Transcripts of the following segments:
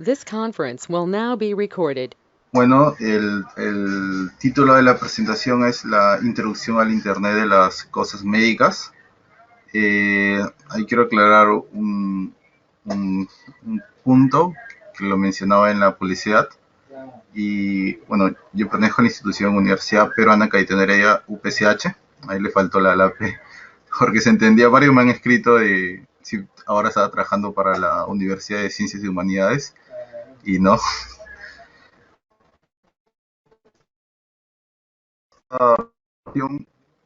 This conference will now be recorded. Bueno, el título de la presentación es la introducción al Internet de las cosas médicas. Ahí quiero aclarar un punto que lo mencionaba en la publicidad. Y bueno, yo pertenezco a la institución Universidad Peruana Cayetano Heredia, UPCH. Ahí le faltó la P, porque se entendía. Varios me han escrito de si ahora estaba trabajando para la Universidad de Ciencias y Humanidades, y no.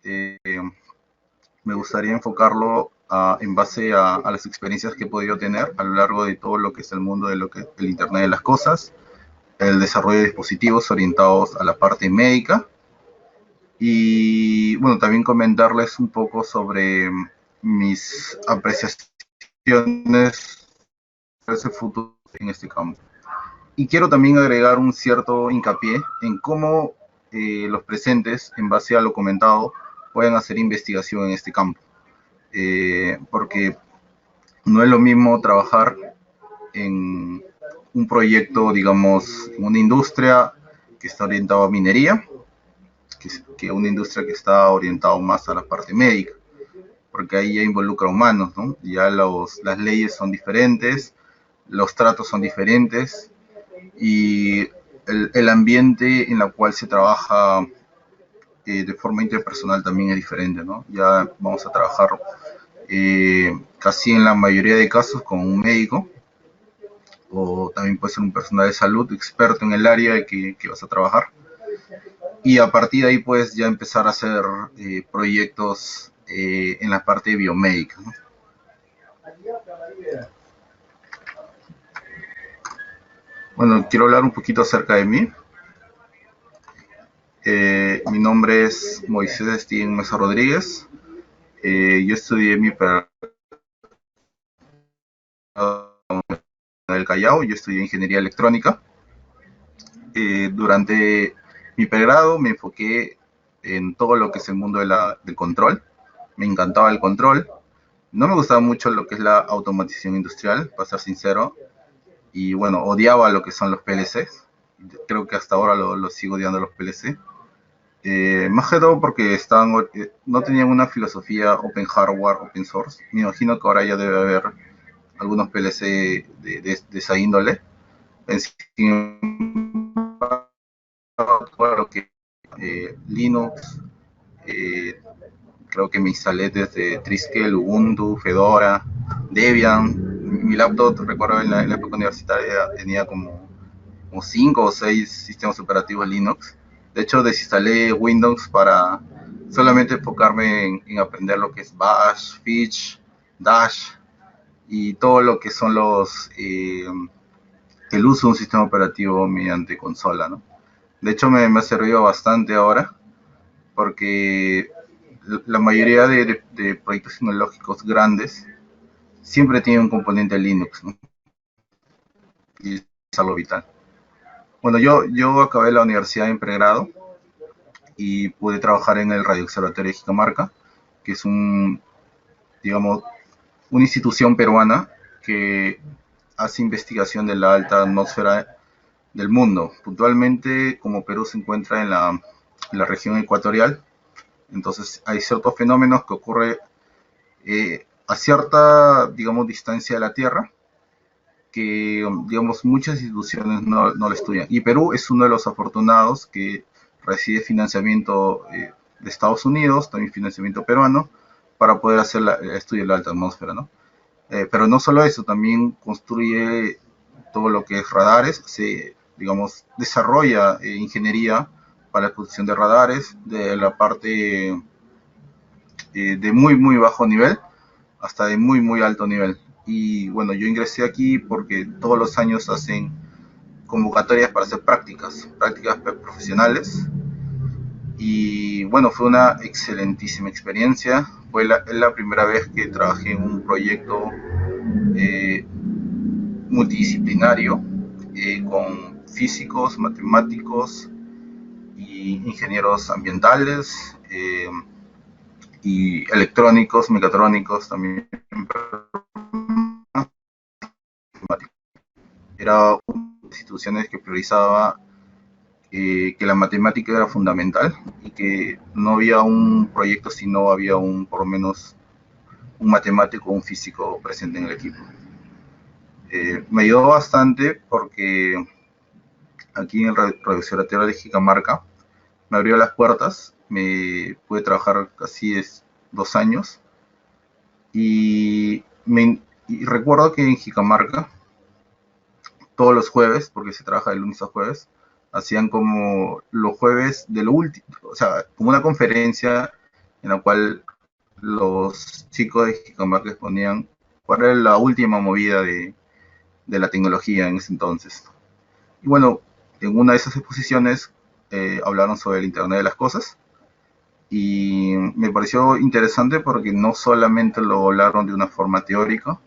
Eh, Me gustaría enfocarlo en base a las experiencias que he podido tener a lo largo de todo lo que es el mundo de lo que el Internet de las Cosas, el desarrollo de dispositivos orientados a la parte médica y bueno, también comentarles un poco sobre mis apreciaciones de ese futuro en este campo. Y quiero también agregar un cierto hincapié en cómo los presentes, en base a lo comentado, pueden hacer investigación en este campo. Porque no es lo mismo trabajar en un proyecto, digamos, en una industria que está orientado a minería, que una industria que está orientada más a la parte médica, porque ahí ya involucra humanos, ¿no? Ya las leyes son diferentes, los tratos son diferentes y el ambiente en el cual se trabaja de forma interpersonal también es diferente, ¿no? Ya vamos a trabajar casi en la mayoría de casos con un médico, o también puede ser un personal de salud experto en el área que vas a trabajar. Y a partir de ahí puedes ya empezar a hacer proyectos en la parte biomédica, ¿no? Bueno, quiero hablar un poquito acerca de mí. Mi nombre es Moisés Steven Mesa Rodríguez. Yo estudié mi pregrado en el Callao, yo estudié ingeniería electrónica. Durante mi pregrado me enfoqué en todo lo que es el mundo del control. Me encantaba el control. No me gustaba mucho lo que es la automatización industrial, para ser sincero. Y bueno, odiaba lo que son los PLC. Creo que hasta ahora lo sigo odiando los PLC. Más que todo porque no tenían una filosofía open hardware, open source. Me imagino que ahora ya debe haber algunos PLC de esa índole. Sin todo lo que Linux, eh, creo que me instalé desde Triskel, Ubuntu, Fedora, Debian. Mi laptop, recuerdo en la época universitaria, tenía como 5 o 6 sistemas operativos Linux. De hecho, desinstalé Windows para solamente enfocarme en aprender lo que es Bash, Fitch, Dash y todo lo que son el uso de un sistema operativo mediante consola, ¿no? De hecho, me ha servido bastante ahora porque la mayoría de proyectos tecnológicos grandes siempre tienen un componente Linux, ¿no? Y es algo vital. Bueno, yo acabé la universidad en pregrado y pude trabajar en el Radio Observatorio de Jicamarca, que es digamos, una institución peruana que hace investigación de la alta atmósfera del mundo. Puntualmente, como Perú se encuentra en la región ecuatorial, entonces hay ciertos fenómenos que ocurren a cierta, digamos, distancia de la Tierra, que, digamos, muchas instituciones no lo estudian. Y Perú es uno de los afortunados que recibe financiamiento de Estados Unidos, también financiamiento peruano, para poder hacer el estudio de la alta atmósfera, ¿no? Pero no solo eso, también construye todo lo que es radares, digamos, desarrolla ingeniería para la construcción de radares, de la parte de muy, muy bajo nivel hasta de muy, muy alto nivel. Y bueno, yo ingresé aquí porque todos los años hacen convocatorias para hacer prácticas profesionales. Y bueno, fue una excelentísima experiencia. Es la primera vez que trabajé en un proyecto eh, multidisciplinario con físicos, matemáticos y ingenieros ambientales y electrónicos, mecatrónicos también. Era instituciones que priorizaba que la matemática era fundamental y que no había un proyecto si no había por lo menos un matemático o un físico presente en el equipo. Me ayudó bastante porque aquí en el radioobservatorio de Jicamarca me abrió las puertas, me pude trabajar casi 2 años y, y recuerdo que en Jicamarca todos los jueves, porque se trabaja de lunes a jueves, hacían como los jueves de lo último, o sea, como una conferencia en la cual los chicos de Jicamarca exponían cuál era la última movida de la tecnología en ese entonces. Y bueno, en una de esas exposiciones hablaron sobre el Internet de las Cosas y me pareció interesante porque no solamente lo hablaron de una forma teórica,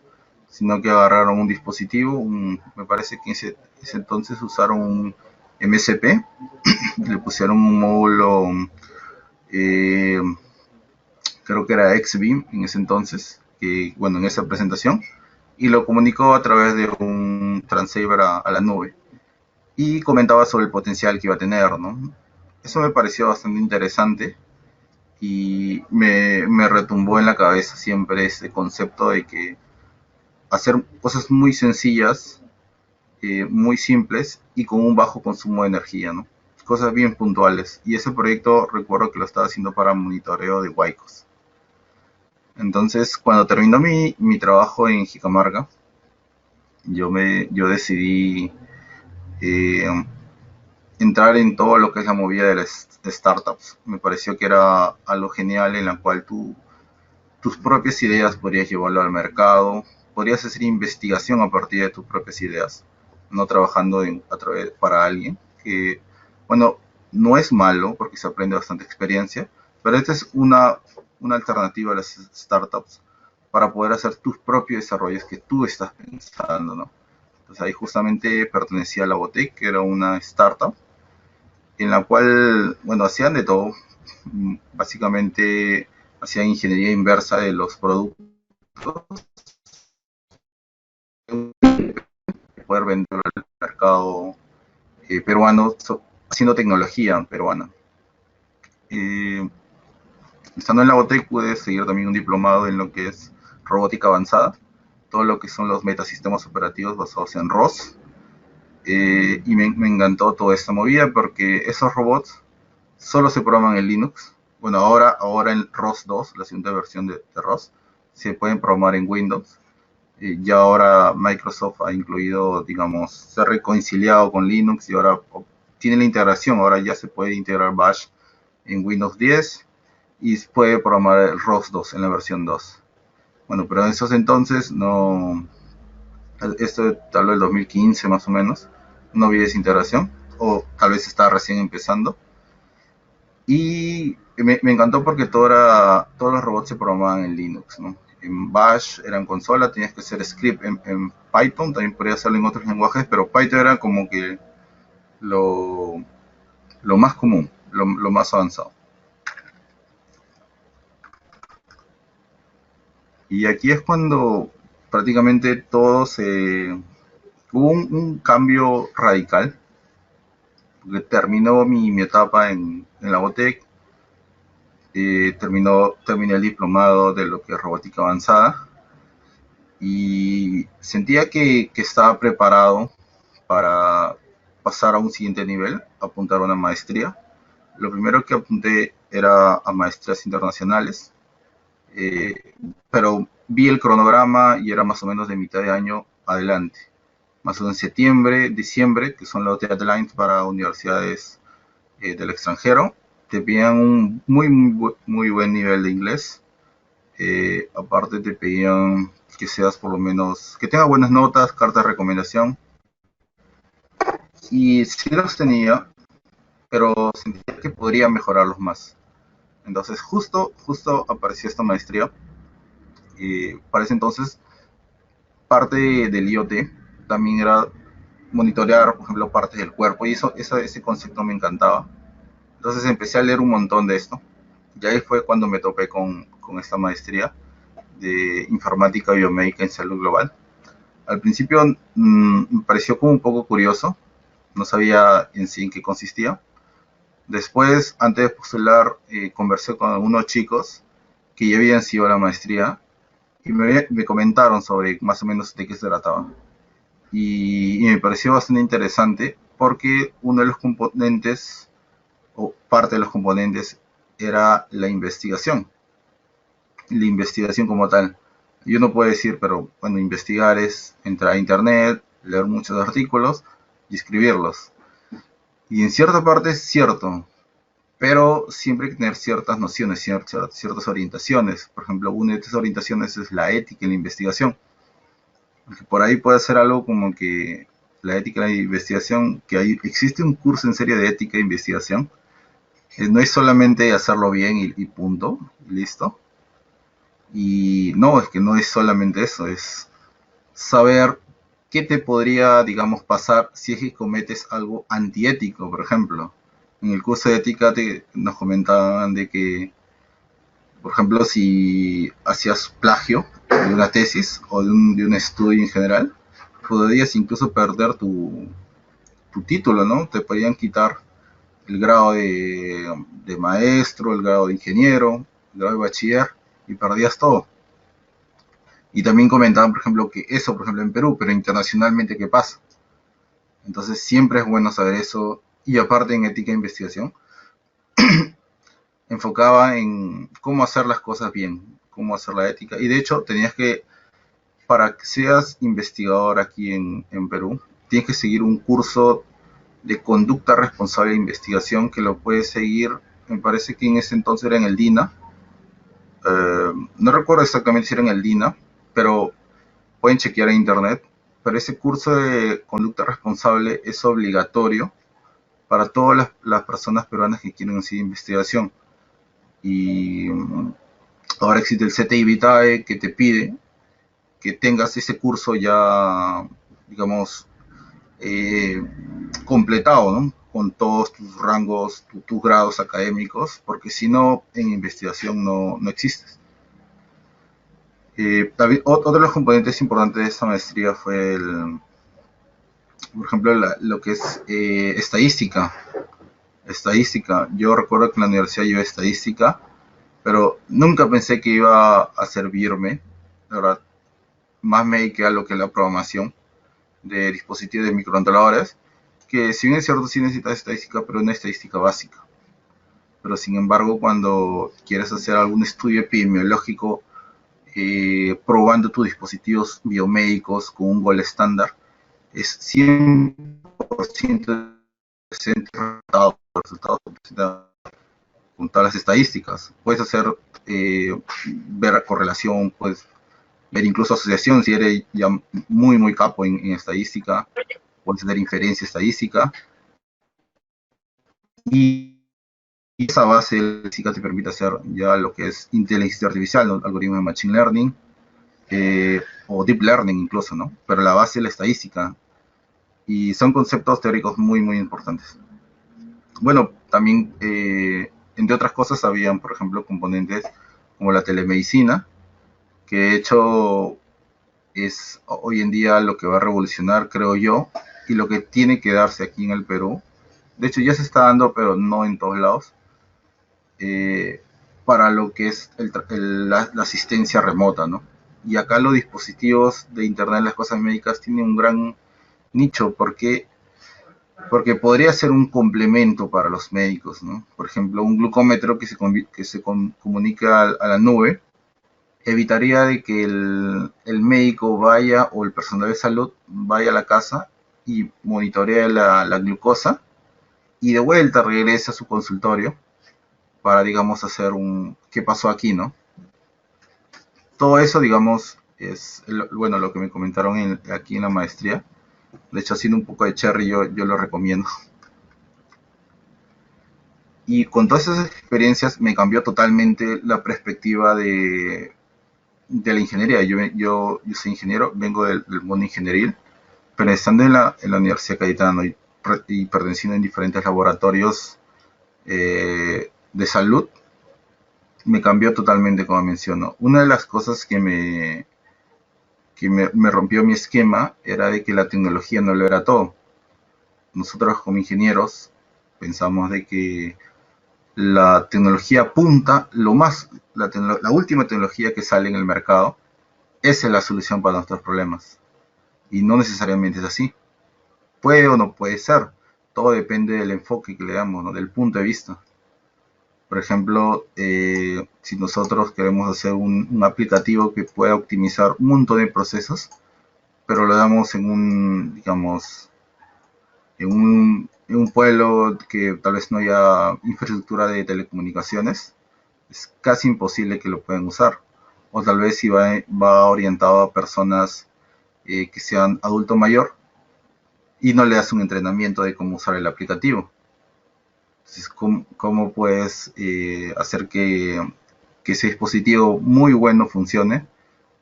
sino que agarraron un dispositivo, me parece que en ese entonces usaron un MSP, le pusieron un módulo, eh, creo que era X-Beam en ese entonces, que bueno, en esa presentación, y lo comunicó a través de un transceiver a la nube, y comentaba sobre el potencial que iba a tener, ¿no? Eso me pareció bastante interesante y me retumbó en la cabeza siempre ese concepto de que hacer cosas muy sencillas, muy simples y con un bajo consumo de energía, ¿no? Cosas bien puntuales. Y ese proyecto recuerdo que lo estaba haciendo para monitoreo de huaicos. Entonces, cuando terminó mi trabajo en Jicamarca, yo decidí eh, entrar en todo lo que es la movida de las startups. Me pareció que era algo genial en la cual tus propias ideas podrías llevarlo al mercado, podrías hacer investigación a partir de tus propias ideas, no trabajando para alguien, que, bueno, no es malo porque se aprende bastante experiencia, pero esta es una alternativa a las startups para poder hacer tus propios desarrollos que tú estás pensando, ¿no? Entonces ahí justamente pertenecía a la Botec, que era una startup en la cual, bueno, hacían de todo. Básicamente hacían ingeniería inversa de los productos, poder venderlo al mercado peruano, haciendo tecnología peruana. Eh, Estando en la Botec pude seguir también un diplomado en lo que es robótica avanzada, todo lo que son los metasistemas operativos basados en ROS. Y me encantó toda esta movida porque esos robots solo se programan en Linux. Bueno, ahora en ROS 2, la segunda versión de ROS, se pueden programar en Windows. Ya ahora Microsoft ha incluido, digamos, se ha reconciliado con Linux y ahora tiene la integración. Ahora ya se puede integrar Bash en Windows 10 y se puede programar el ROS 2 en la versión 2. Bueno, pero en esos entonces no, esto tal vez el 2015 más o menos, no había esa integración o tal vez estaba recién empezando. Y me encantó porque todos los robots se programaban en Linux, ¿no? En Bash era en consola, tenías que hacer script en Python, también podía hacerlo en otros lenguajes, pero Python era como que lo, lo más común, lo más avanzado. Y aquí es cuando prácticamente hubo un cambio radical, porque terminó mi etapa en la Botec, terminé el diplomado de lo que es robótica avanzada y sentía que estaba preparado para pasar a un siguiente nivel, apuntar a una maestría. Lo primero que apunté era a maestrías internacionales, eh, pero vi el cronograma y era más o menos de mitad de año adelante. Más o menos en septiembre, diciembre, que son los deadlines para universidades del extranjero, te piden un muy buen nivel de inglés. Aparte te pedían que seas por lo menos, que tenga buenas notas, carta de recomendación. Y sí los tenía, pero sentía que podría mejorarlos más. Entonces justo apareció esta maestría. Para ese entonces, parte del IoT también era monitorear, por ejemplo, partes del cuerpo. Y ese concepto me encantaba. Entonces empecé a leer un montón de esto. Y ahí fue cuando me topé con esta maestría de informática biomédica en salud global. Al principio me pareció como un poco curioso, no sabía en sí en qué consistía. Después, antes de postular, conversé con algunos chicos que ya habían sido a la maestría y me comentaron sobre más o menos de qué se trataba. Y me pareció bastante interesante porque uno de los componentes, o parte de los componentes, era la investigación como tal. Yo no puedo decir, pero bueno, investigar es entrar a internet, leer muchos artículos y escribirlos. Y en cierta parte es cierto, pero siempre hay que tener ciertas nociones, ciertas orientaciones. Por ejemplo, una de estas orientaciones es la ética en la investigación. Porque por ahí puede ser algo como que la ética en la investigación, que existe un curso en serio de ética de investigación. No es solamente hacerlo bien y punto, y listo. Y no, es que no es solamente eso, es saber qué te podría, digamos, pasar si es que cometes algo antiético, por ejemplo. En el curso de ética nos comentaban de que, por ejemplo, si hacías plagio de una tesis o de un estudio en general, podrías incluso perder tu título, ¿no? Te podrían quitar el grado de maestro, el grado de ingeniero, el grado de bachiller y perdías todo. Y también comentaban, por ejemplo, que eso, por ejemplo, en Perú, pero internacionalmente, ¿qué pasa? Entonces siempre es bueno saber eso. Y aparte en ética de investigación, enfocaba en cómo hacer las cosas bien, cómo hacer la ética. Y de hecho, tenías que, para que seas investigador aquí en Perú, tienes que seguir un curso de conducta responsable de investigación que lo puedes seguir, me parece que en ese entonces era en el DINA. No recuerdo exactamente si era en el DINA, pero pueden chequear en internet. Pero ese curso de conducta responsable es obligatorio para todas las personas peruanas que quieren hacer investigación. Y ahora existe el CTI Vitae que te pide que tengas ese curso ya, digamos, eh, completado, ¿no? Con todos tus rangos, tus grados académicos, porque si no, en investigación no existes. Otro de los componentes importantes de esta maestría fue, por ejemplo, lo que es estadística. Estadística. Yo recuerdo que en la universidad llevé estadística, pero nunca pensé que iba a servirme. La verdad, más me dediqué a lo que es la programación de dispositivos de microcontroladores, que si bien es cierto sí necesitas estadística, pero una estadística básica. Pero sin embargo, cuando quieres hacer algún estudio epidemiológico probando tus dispositivos biomédicos con un gol estándar, es 100% resultados con todas las estadísticas. Puedes hacer, ver correlación, puedes ver incluso asociación si eres ya muy capo en estadística, puedes hacer inferencia estadística y esa base de estadística te permite hacer ya lo que es inteligencia artificial, ¿no? Algoritmos de machine learning, o deep learning incluso, ¿no? Pero la base es la estadística y son conceptos teóricos muy importantes. Bueno, también, entre otras cosas, habían, por ejemplo, componentes como la telemedicina, que de hecho es hoy en día lo que va a revolucionar, creo yo, y lo que tiene que darse aquí en el Perú. De hecho, ya se está dando, pero no en todos lados, eh, para lo que es la asistencia remota, ¿no? Y acá los dispositivos de Internet de las Cosas Médicas tienen un gran nicho, porque podría ser un complemento para los médicos, ¿no? Por ejemplo, un glucómetro que se comunica a la nube evitaría de que el médico vaya o el personal de salud vaya a la casa y monitoree la glucosa y de vuelta regrese a su consultorio para, digamos, hacer un qué pasó aquí, ¿no? Todo eso, digamos, es bueno lo que me comentaron aquí en la maestría. De hecho, haciendo un poco de cherry, yo lo recomiendo. Y con todas esas experiencias me cambió totalmente la perspectiva de la ingeniería. Yo soy ingeniero, vengo del mundo ingenieril, pero estando en la Universidad Cayetano y perteneciendo en diferentes laboratorios de salud, me cambió totalmente, como menciono. Una de las cosas me rompió mi esquema era de que la tecnología no lo era todo. Nosotros como ingenieros pensamos de que la tecnología punta, la última tecnología que sale en el mercado, esa es la solución para nuestros problemas. Y no necesariamente es así. Puede o no puede ser. Todo depende del enfoque que le damos, ¿no? Del punto de vista. Por ejemplo, si nosotros queremos hacer un aplicativo que pueda optimizar un montón de procesos, pero lo damos en un, digamos, en un pueblo que tal vez no haya infraestructura de telecomunicaciones, es casi imposible que lo puedan usar. O tal vez si va orientado a personas que sean adulto mayor y no le das un entrenamiento de cómo usar el aplicativo. Entonces, ¿cómo puedes hacer que ese dispositivo muy bueno funcione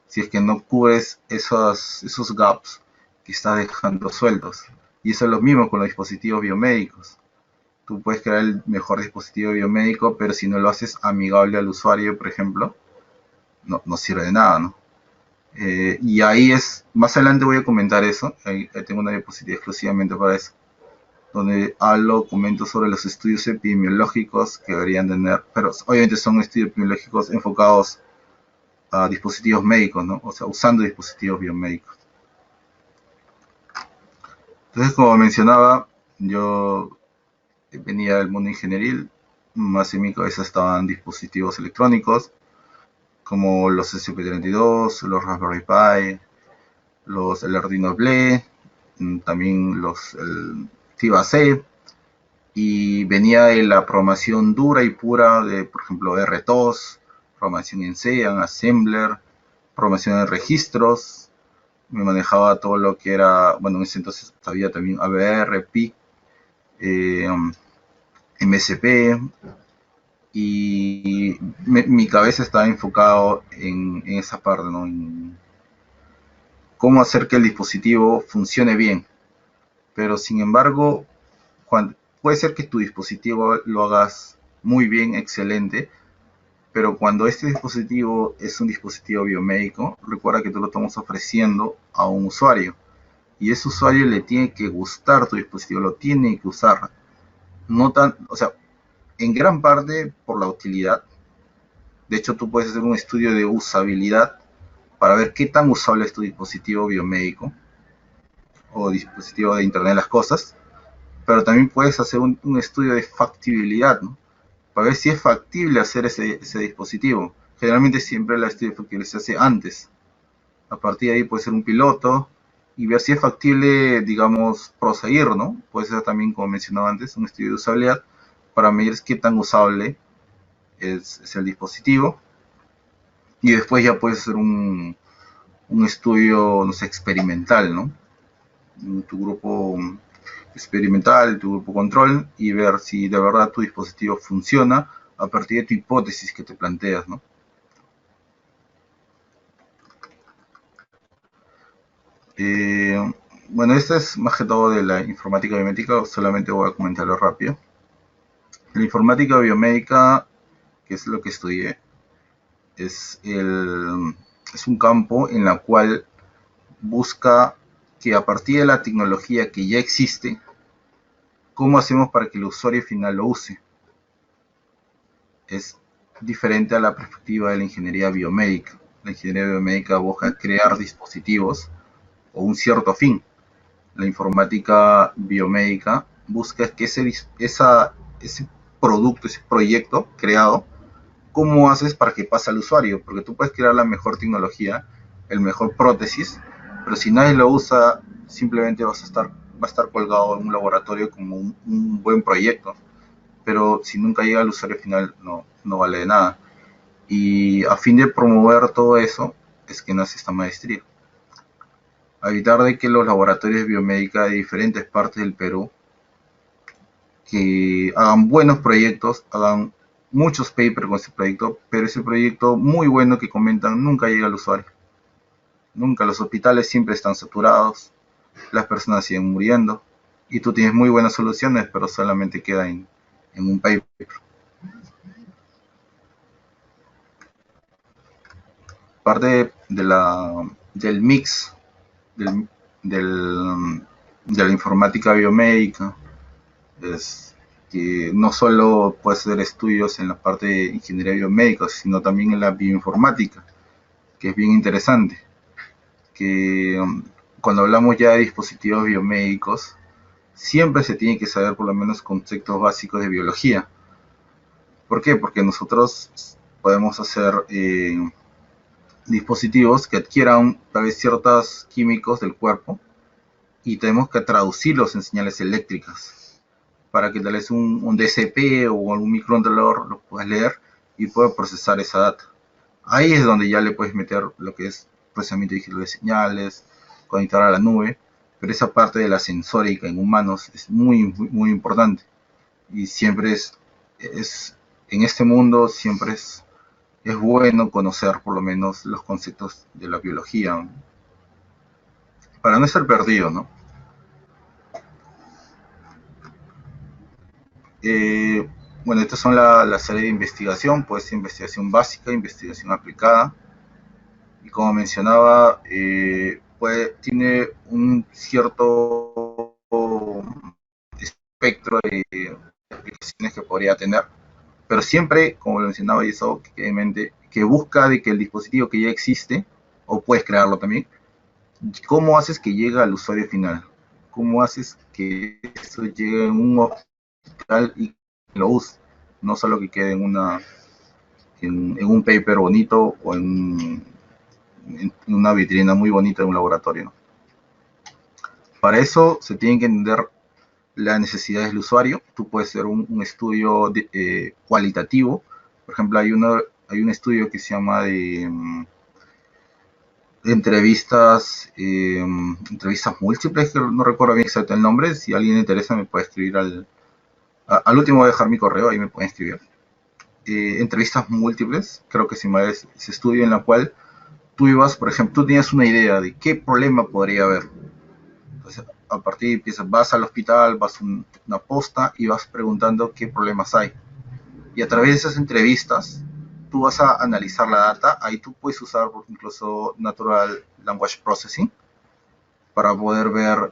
si es que no cubres esos gaps que estás dejando sueltos? Y eso es lo mismo con los dispositivos biomédicos. Tú puedes crear el mejor dispositivo biomédico, pero si no lo haces amigable al usuario, por ejemplo, no sirve de nada, ¿no? Y ahí más adelante voy a comentar eso, ahí tengo una diapositiva exclusivamente para eso, donde comento sobre los estudios epidemiológicos que deberían tener, pero obviamente son estudios epidemiológicos enfocados a dispositivos médicos, ¿no? O sea, usando dispositivos biomédicos. Entonces, como mencionaba, yo venía del mundo ingenieril, más en mi cabeza estaban dispositivos electrónicos, como los SCP-32, los Raspberry Pi, el Arduino Ble, también el FIBA-C, y venía de la programación dura y pura de, por ejemplo, RTOS, programación en C, en Assembler, programación en registros. Me manejaba todo lo que era, bueno, en ese entonces sabía también ABR, PIC, MSP, y mi cabeza estaba enfocado en esa parte, ¿no? En cómo hacer que el dispositivo funcione bien. Pero sin embargo, puede ser que tu dispositivo lo hagas muy bien, excelente, pero cuando este dispositivo es un dispositivo biomédico, recuerda que tú lo estamos ofreciendo a un usuario. Y ese usuario le tiene que gustar tu dispositivo, lo tiene que usar. No tan, o sea, en gran parte por la utilidad. De hecho, tú puedes hacer un estudio de usabilidad para ver qué tan usable es tu dispositivo biomédico o dispositivo de Internet de las Cosas, pero también puedes hacer un estudio de factibilidad, ¿no? Para ver si es factible hacer ese dispositivo. Generalmente siempre el estudio de factibilidad se hace antes. A partir de ahí puede ser un piloto y ver si es factible, digamos, proseguir, ¿no? Puede ser también, como mencionaba antes, un estudio de usabilidad para medir qué tan usable es el dispositivo. Y después ya puedes hacer un estudio, no sé, experimental, ¿no? Tu grupo experimental, tu grupo control, y ver si de verdad tu dispositivo funciona a partir de tu hipótesis que te planteas, ¿no? Eh, bueno, esto es más que todo de la informática biomédica, solamente voy a comentarlo rápido. La informática biomédica, que es lo que estudié, es, es un campo en la cual busca que a partir de la tecnología que ya existe, ¿cómo hacemos para que el usuario final lo use? Es diferente a la perspectiva de la ingeniería biomédica. La ingeniería biomédica busca crear dispositivos o un cierto fin. La informática biomédica busca que ese producto, ese proyecto creado, ¿cómo haces para que pase al usuario? Porque tú puedes crear la mejor tecnología, el mejor prótesis, pero si nadie lo usa, simplemente va a estar colgado en un laboratorio como un buen proyecto. Pero si nunca llega al usuario final, no vale de nada. Y a fin de promover todo eso, es que nace esta maestría. A evitar de que los laboratorios biomédicos de diferentes partes del Perú que hagan buenos proyectos, hagan muchos papers con ese proyecto, pero ese proyecto muy bueno que comentan nunca llega al usuario. Nunca, los hospitales siempre están saturados, las personas siguen muriendo y tú tienes muy buenas soluciones, pero solamente queda en un paper. parte del mix del, del- de la informática biomédica, es que no solo puede hacer estudios en la parte de ingeniería biomédica, sino también en la bioinformática, que es bien interesante, que cuando hablamos ya de dispositivos biomédicos, siempre se tiene que saber por lo menos conceptos básicos de biología. ¿Por qué? Porque nosotros podemos hacer dispositivos que adquieran tal vez ciertos químicos del cuerpo y tenemos que traducirlos en señales eléctricas para que tal vez un DCP o algún microcontrolador lo puedas leer y pueda procesar esa data. Ahí es donde ya le puedes meter lo que es procesamiento digital de señales, conectar a la nube, pero esa parte de la sensórica en humanos es muy importante y siempre es en este mundo siempre es bueno conocer por lo menos los conceptos de la biología, ¿no? Para no estar perdido, ¿no? Eh, bueno, estas son la serie de investigación, puede ser investigación básica, investigación aplicada, y como mencionaba, tiene un cierto espectro de aplicaciones que podría tener, pero siempre, como lo mencionaba, y eso que quede en mente, que busca de que el dispositivo que ya existe, o puedes crearlo también, ¿cómo haces que llegue al usuario final? ¿Cómo haces que eso llegue en un hospital y lo use? No solo que quede en un paper bonito o en una vitrina muy bonita de un laboratorio, ¿no? Para eso se tienen que entender las necesidades del usuario. Tú puedes hacer un estudio cualitativo. Por ejemplo, hay un estudio que se llama de entrevistas múltiples, que no recuerdo bien exacto el nombre. Si a alguien le interesa me puede escribir al último voy a dejar mi correo, ahí me pueden escribir. Entrevistas múltiples, creo que se llama ese estudio en la cual tú ibas, por ejemplo, tú tienes una idea de qué problema podría haber. Entonces, a partir de empiezas, vas al hospital, vas a una posta y vas preguntando qué problemas hay. Y a través de esas entrevistas, tú vas a analizar la data. Ahí tú puedes usar incluso Natural Language Processing para poder ver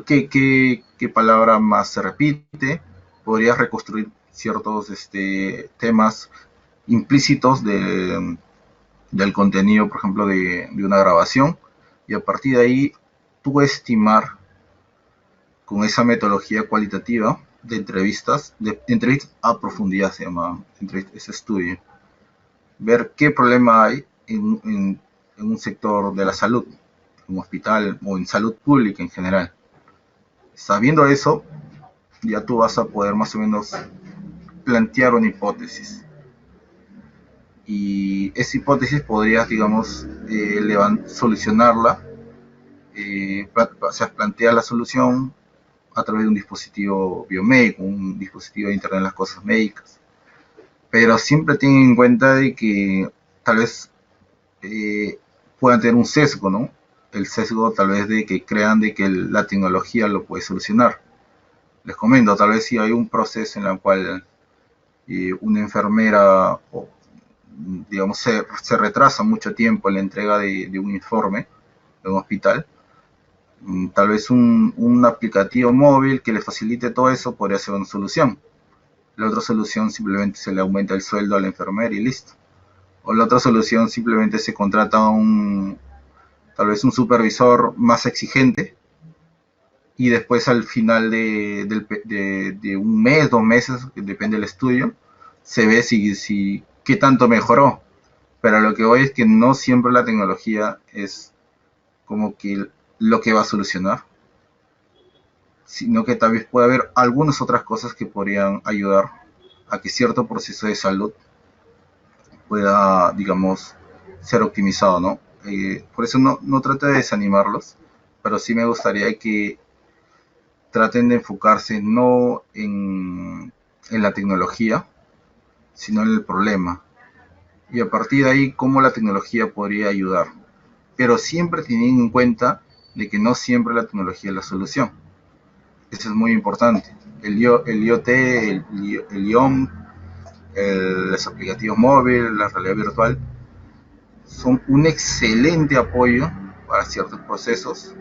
qué palabra más se repite. Podrías reconstruir ciertos temas implícitos del contenido, por ejemplo, de una grabación, y a partir de ahí tú estimar con esa metodología cualitativa de entrevistas a profundidad se llama ese estudio, ver qué problema hay en un sector de la salud, en un hospital o en salud pública en general. Sabiendo eso, ya tú vas a poder más o menos plantear una hipótesis. Y esa hipótesis podrías, digamos, solucionarla, o sea, plantear la solución a través de un dispositivo biomédico, un dispositivo de Internet de las Cosas Médicas. Pero siempre ten en cuenta de que tal vez puedan tener un sesgo, ¿no? El sesgo tal vez de que crean de que la tecnología lo puede solucionar. Les comento, tal vez si hay un proceso en el cual una enfermera o digamos se retrasa mucho tiempo en la entrega de un informe de un hospital, tal vez un aplicativo móvil que le facilite todo eso podría ser una solución. La otra solución simplemente se le aumenta el sueldo a la enfermera y listo. O la otra solución simplemente se contrata tal vez un supervisor más exigente y después al final de un mes, 2 meses, depende del estudio, se ve si qué tanto mejoró. Pero lo que voy es que no siempre la tecnología es como que lo que va a solucionar, sino que tal vez puede haber algunas otras cosas que podrían ayudar a que cierto proceso de salud pueda, digamos, ser optimizado, ¿no? Por eso no trato de desanimarlos, pero sí me gustaría que traten de enfocarse no en la tecnología, sino en el problema. Y a partir de ahí, cómo la tecnología podría ayudar. Pero siempre teniendo en cuenta de que no siempre la tecnología es la solución. Eso es muy importante. El IoT, el IOM, los aplicativos móviles, la realidad virtual, son un excelente apoyo para ciertos procesos,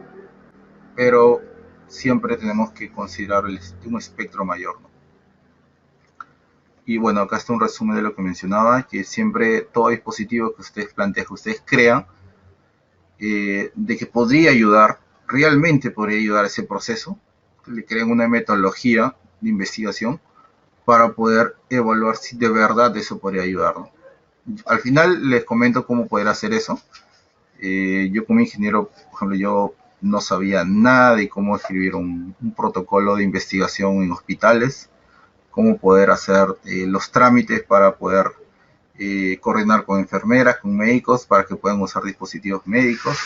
pero siempre tenemos que considerar un espectro mayor, ¿no? Y bueno, acá está un resumen de lo que mencionaba, que siempre todo dispositivo que ustedes plantean, que ustedes crean, de que podría ayudar, realmente podría ayudar a ese proceso, que le creen una metodología de investigación para poder evaluar si de verdad eso podría ayudarlo. Al final les comento cómo poder hacer eso. Yo como ingeniero, por ejemplo, yo no sabía nada de cómo escribir un protocolo de investigación en hospitales, cómo poder hacer los trámites para poder coordinar con enfermeras, con médicos, para que puedan usar dispositivos médicos.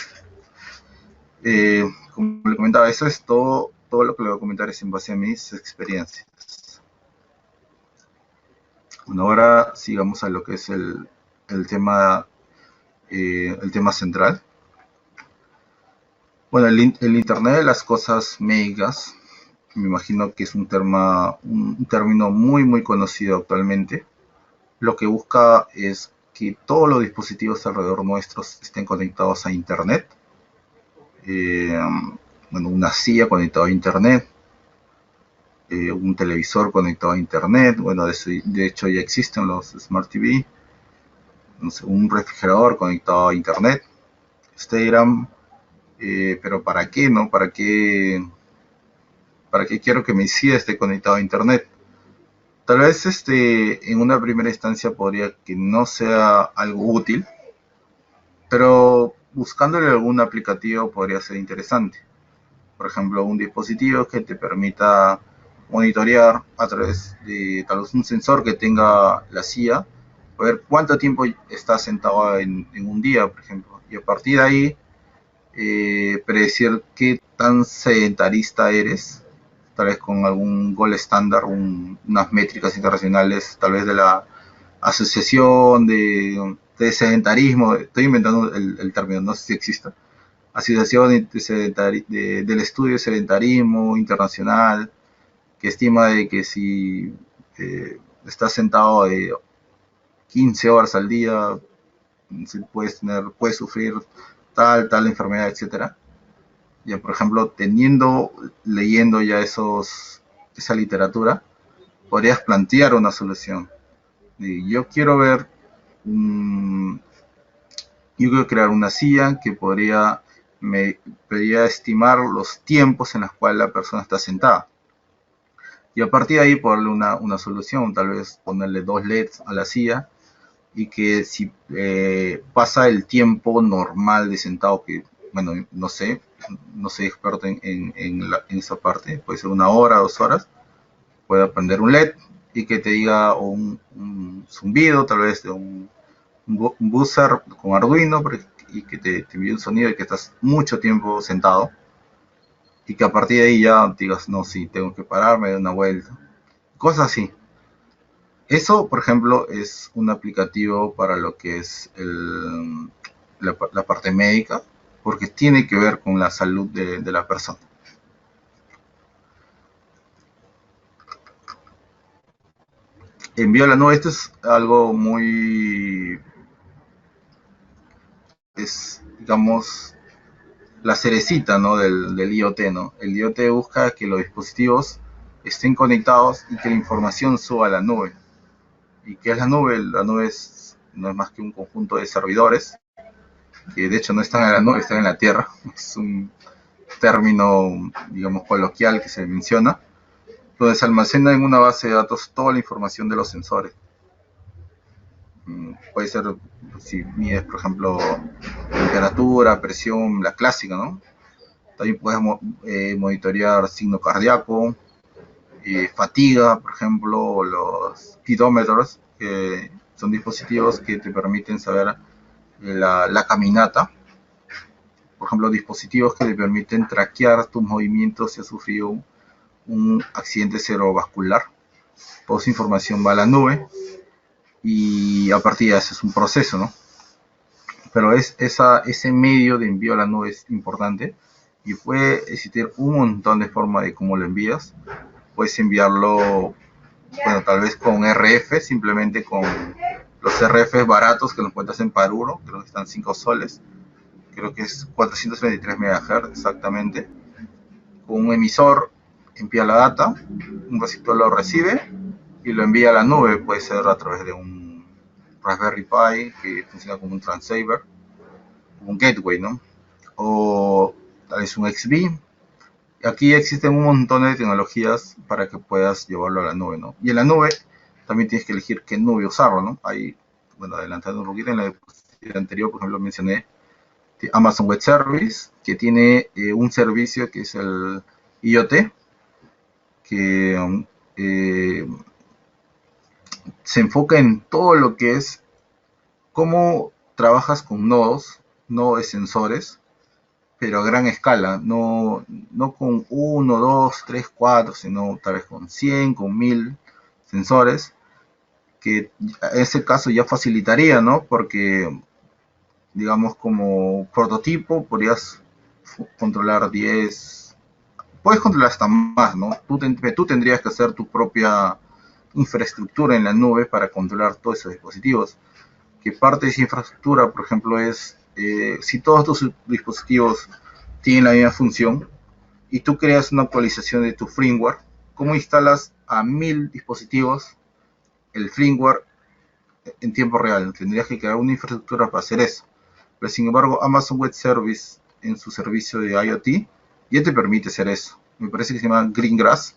Como le comentaba, eso es todo lo que le voy a comentar es en base a mis experiencias. Bueno, ahora sigamos a lo que es el tema, el tema central. Bueno, el Internet de las cosas médicas, me imagino que es un término muy conocido actualmente. Lo que busca es que todos los dispositivos alrededor nuestros estén conectados a Internet. Eh, bueno, una silla conectada a Internet, un televisor conectado a Internet. Bueno, de hecho ya existen los Smart TV. No sé, un refrigerador conectado a Internet. Instagram, pero ¿para qué, no? ¿Para qué quiero que mi silla esté conectado a Internet? Tal vez en una primera instancia podría que no sea algo útil, pero buscándole algún aplicativo podría ser interesante. Por ejemplo, un dispositivo que te permita monitorear a través de tal vez un sensor que tenga la silla, ver cuánto tiempo estás sentado en un día, por ejemplo, y a partir de ahí predecir qué tan sedentarista eres, tal vez con algún gol estándar, unas métricas internacionales, tal vez de la asociación de sedentarismo, estoy inventando el término, no sé si exista, asociación del estudio de sedentarismo internacional, que estima de que si estás sentado 15 horas al día, puedes sufrir tal enfermedad, etcétera. Ya, por ejemplo, leyendo ya esa literatura, podrías plantear una solución. Y mm, yo quiero crear una silla que podría estimar los tiempos en los cuales la persona está sentada. Y a partir de ahí ponerle una solución, tal vez ponerle 2 LEDs a la silla y que si pasa el tiempo normal de sentado, que bueno, no soy experto en esa parte, puede ser 1 hora, 2 horas, pueda prender un LED y que te diga un zumbido, tal vez de un buzzer con Arduino, y que te envíe un sonido de que estás mucho tiempo sentado y que a partir de ahí ya digas, no, sí, tengo que pararme, dar una vuelta, cosas así. Eso, por ejemplo, es un aplicativo para lo que es la parte médica, porque tiene que ver con la salud de la persona. Envío a la nube, esto es algo digamos, la cerecita, ¿no? del IoT, ¿no? El IoT busca que los dispositivos estén conectados y que la información suba a la nube. ¿Y qué es la nube? La nube no es más que un conjunto de servidores que de hecho no están en la nube, están en la Tierra. Es un término, digamos, coloquial que se menciona, donde se almacena en una base de datos toda la información de los sensores. Puede ser, si mides, por ejemplo, temperatura, presión, la clásica, ¿no? También puedes monitorear signo cardíaco, fatiga, por ejemplo, o los speedometers, que son dispositivos que te permiten saber la caminata. Por ejemplo, dispositivos que te permiten traquear tus movimientos si has sufrido un accidente cerebrovascular. Toda esa información va a la nube y a partir de eso es un proceso, ¿no? Pero ese medio de envío a la nube es importante y puede existir un montón de formas de cómo lo envías. Puedes enviarlo, bueno, tal vez con RF, simplemente los RFs baratos que los encuentras en Paruro, creo que están 5 soles, creo que es 423 MHz exactamente, con un emisor envía la data, un receptor lo recibe y lo envía a la nube, puede ser a través de un Raspberry Pi que funciona como un transceiver, como un gateway, ¿no? O tal vez un XB. Aquí existen un montón de tecnologías para que puedas llevarlo a la nube, ¿no? Y en la nube también tienes que elegir qué nube usarlo, ¿no? Ahí, bueno, adelantando un poquito, en la diapositiva anterior, por ejemplo, mencioné Amazon Web Service, que tiene un servicio que es el IoT, que eh, se enfoca en todo lo que es cómo trabajas con nodos, no de sensores, pero a gran escala, no con uno, dos, tres, cuatro, sino tal vez con 100, con 1000 sensores, que en ese caso ya facilitaría, ¿no? Porque, digamos, como prototipo podrías controlar 10, puedes controlar hasta más, ¿no? Tú tendrías que hacer tu propia infraestructura en la nube para controlar todos esos dispositivos. Que parte de esa infraestructura, por ejemplo, es si todos tus dispositivos tienen la misma función y tú creas una actualización de tu firmware, ¿cómo instalas a 1000 dispositivos el firmware en tiempo real? Tendrías que crear una infraestructura para hacer eso. Pero sin embargo, Amazon Web Service en su servicio de IoT ya te permite hacer eso. Me parece que se llama Greengrass,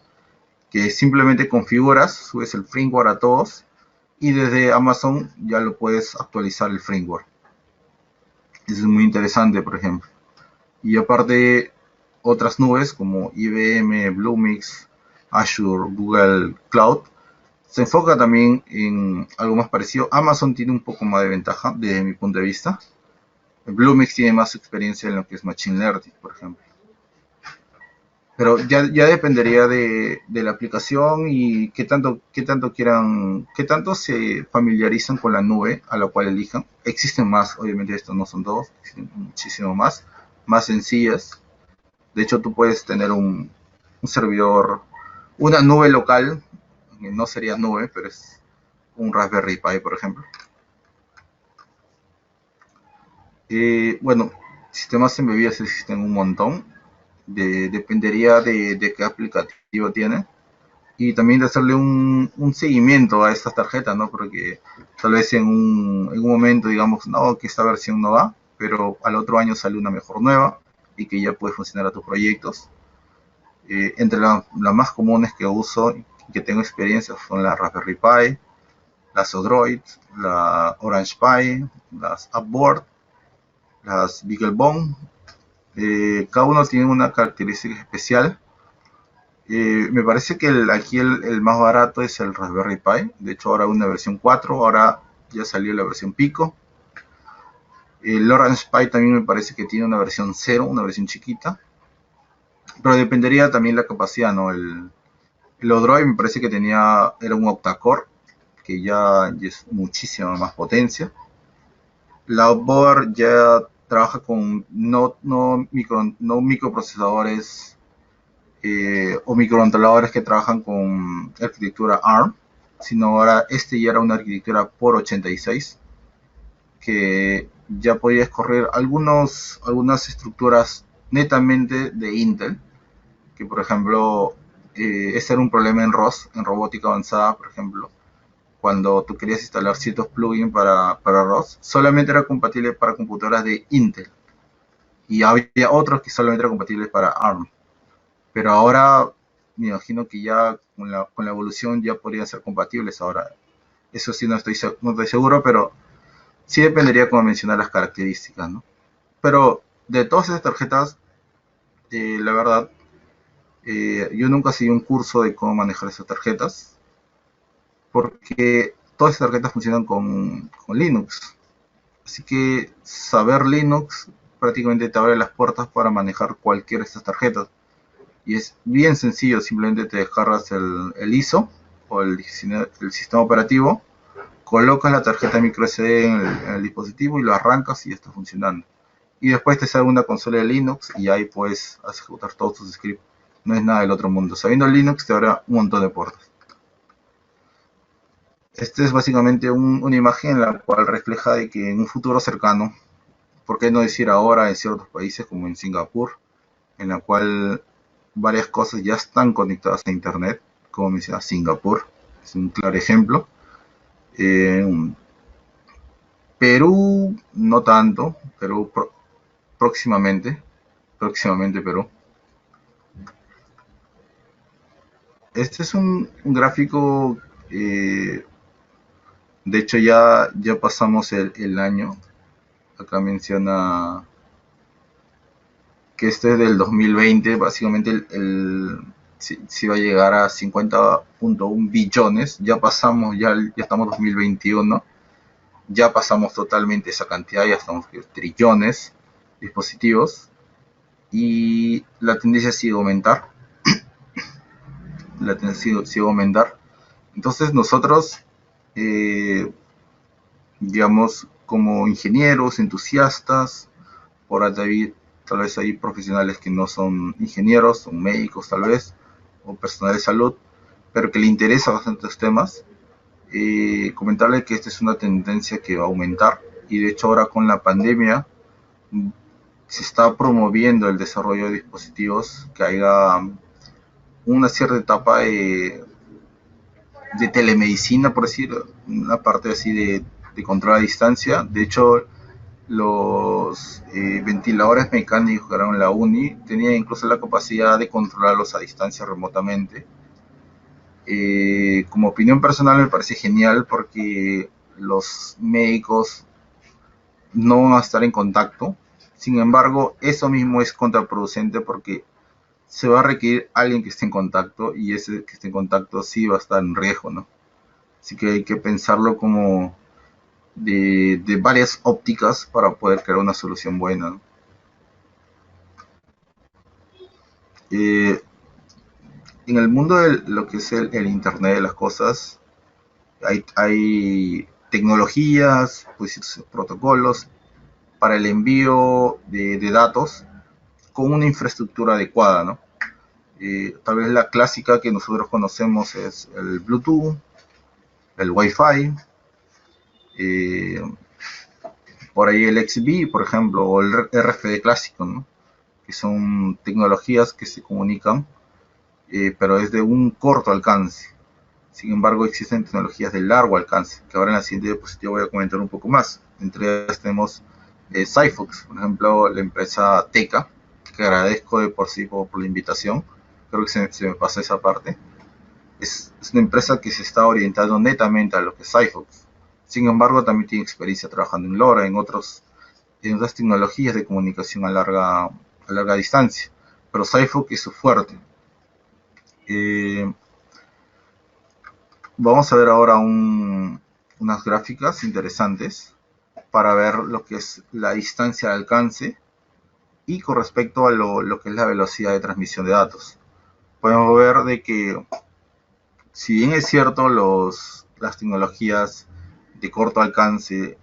que simplemente configuras, subes el firmware a todos y desde Amazon ya lo puedes actualizar el firmware. Eso es muy interesante, por ejemplo. Y aparte, otras nubes como IBM, Bluemix, Azure, Google Cloud, se enfoca también en algo más parecido. Amazon tiene un poco más de ventaja desde mi punto de vista. Bluemix tiene más experiencia en lo que es Machine Learning, por ejemplo. Pero ya dependería de la aplicación y qué tanto se familiarizan con la nube a la cual elijan. Existen más, obviamente estos no son todos, existen muchísimo más sencillas. De hecho, tú puedes tener un servidor, una nube local, que no sería nube, pero es un Raspberry Pi, por ejemplo. Bueno, sistemas embebidos existen un montón. Dependería de qué aplicativo tiene y también de hacerle un seguimiento a estas tarjetas, ¿no? Porque tal vez en un momento digamos, no, que esta versión no va, pero al otro año sale una mejor nueva y que ya puede funcionar a tus proyectos. Entre las más comunes que uso y que tengo experiencia son la Raspberry Pi, las Odroid, la Orange Pi, las Upboard, las BeagleBone. Cada uno tiene una característica especial. Me parece que aquí el más barato es el Raspberry Pi. De hecho, ahora una versión 4, ahora ya salió la versión Pico. El Orange Pi también me parece que tiene una versión 0, una versión chiquita. Pero dependería también la capacidad, ¿no? El Odroid me parece que era un octa-core, que ya es muchísima más potencia. La Outboard ya trabaja con no microprocesadores o microcontroladores que trabajan con arquitectura ARM, sino ahora ya era una arquitectura por 86, que ya podía correr algunas estructuras netamente de Intel, que por ejemplo, ese era un problema en ROS, en robótica avanzada, por ejemplo, cuando tú querías instalar ciertos plugins para ROS, solamente era compatible para computadoras de Intel, y había otros que solamente eran compatibles para ARM. Pero ahora me imagino que ya con la evolución ya podrían ser compatibles ahora. Eso sí no estoy seguro, pero sí dependería, como mencionar, las características, ¿no? Pero de todas esas tarjetas, la verdad, yo nunca seguí un curso de cómo manejar esas tarjetas, porque todas esas tarjetas funcionan con Linux. Así que saber Linux prácticamente te abre las puertas para manejar cualquiera de estas tarjetas. Y es bien sencillo, simplemente te descargas el ISO o el sistema operativo, colocas la tarjeta micro SD en el dispositivo y lo arrancas y ya está funcionando. Y después te sale una consola de Linux y ahí puedes ejecutar todos tus scripts. No es nada del otro mundo. Sabiendo Linux te abre un montón de puertas. Este es básicamente una imagen en la cual refleja de que en un futuro cercano, por qué no decir ahora en ciertos países como en Singapur, en la cual varias cosas ya están conectadas a Internet, como menciona Singapur, es un claro ejemplo. Eh, Perú no tanto, Perú próximamente, próximamente Perú. Este es un gráfico, de hecho ya pasamos el año, acá menciona que este es del 2020, básicamente si va a llegar a 50.1 billones, ya pasamos, ya estamos en 2021, ya pasamos totalmente esa cantidad, ya estamos en trillones de dispositivos y la tendencia sigue a aumentar, la tendencia sigue a aumentar. Entonces nosotros, eh, digamos, como ingenieros, entusiastas, por ahí tal vez hay profesionales que no son ingenieros, son médicos tal vez, o personal de salud, pero que le interesa bastante estos temas, comentarle que esta es una tendencia que va a aumentar y de hecho ahora con la pandemia se está promoviendo el desarrollo de dispositivos que haya una cierta etapa de telemedicina, por decir, una parte así de control a distancia. De hecho, los ventiladores mecánicos que eran en la UNI tenían incluso la capacidad de controlarlos a distancia remotamente. Como opinión personal me parece genial porque los médicos no van a estar en contacto. Sin embargo, eso mismo es contraproducente porque se va a requerir alguien que esté en contacto y ese que esté en contacto sí va a estar en riesgo, ¿no? Así que hay que pensarlo como de varias ópticas para poder crear una solución buena, ¿no? Eh, en el mundo de lo que es el Internet de las cosas, hay tecnologías, pues, protocolos para el envío de datos con una infraestructura adecuada, ¿no? Tal vez la clásica que nosotros conocemos es el Bluetooth, el Wi-Fi, eh, por ahí el XB, por ejemplo, o el RFD clásico, ¿no? Que son tecnologías que se comunican, pero es de un corto alcance. Sin embargo, existen tecnologías de largo alcance, que ahora en la siguiente diapositiva voy a comentar un poco más. Entre ellas tenemos Sigfox, por ejemplo, la empresa Teca, que agradezco de por sí por la invitación. Creo que se me pasó esa parte. Es una empresa que se está orientando netamente a lo que es Sigfox. Sin embargo, también tiene experiencia trabajando en LoRa, en otras tecnologías de comunicación a larga distancia. Pero Sigfox es su fuerte. Eh, Vamos a ver ahora unas gráficas interesantes para ver lo que es la distancia de alcance y con respecto a lo que es la velocidad de transmisión de datos. Podemos ver de que si bien es cierto las tecnologías de corto alcance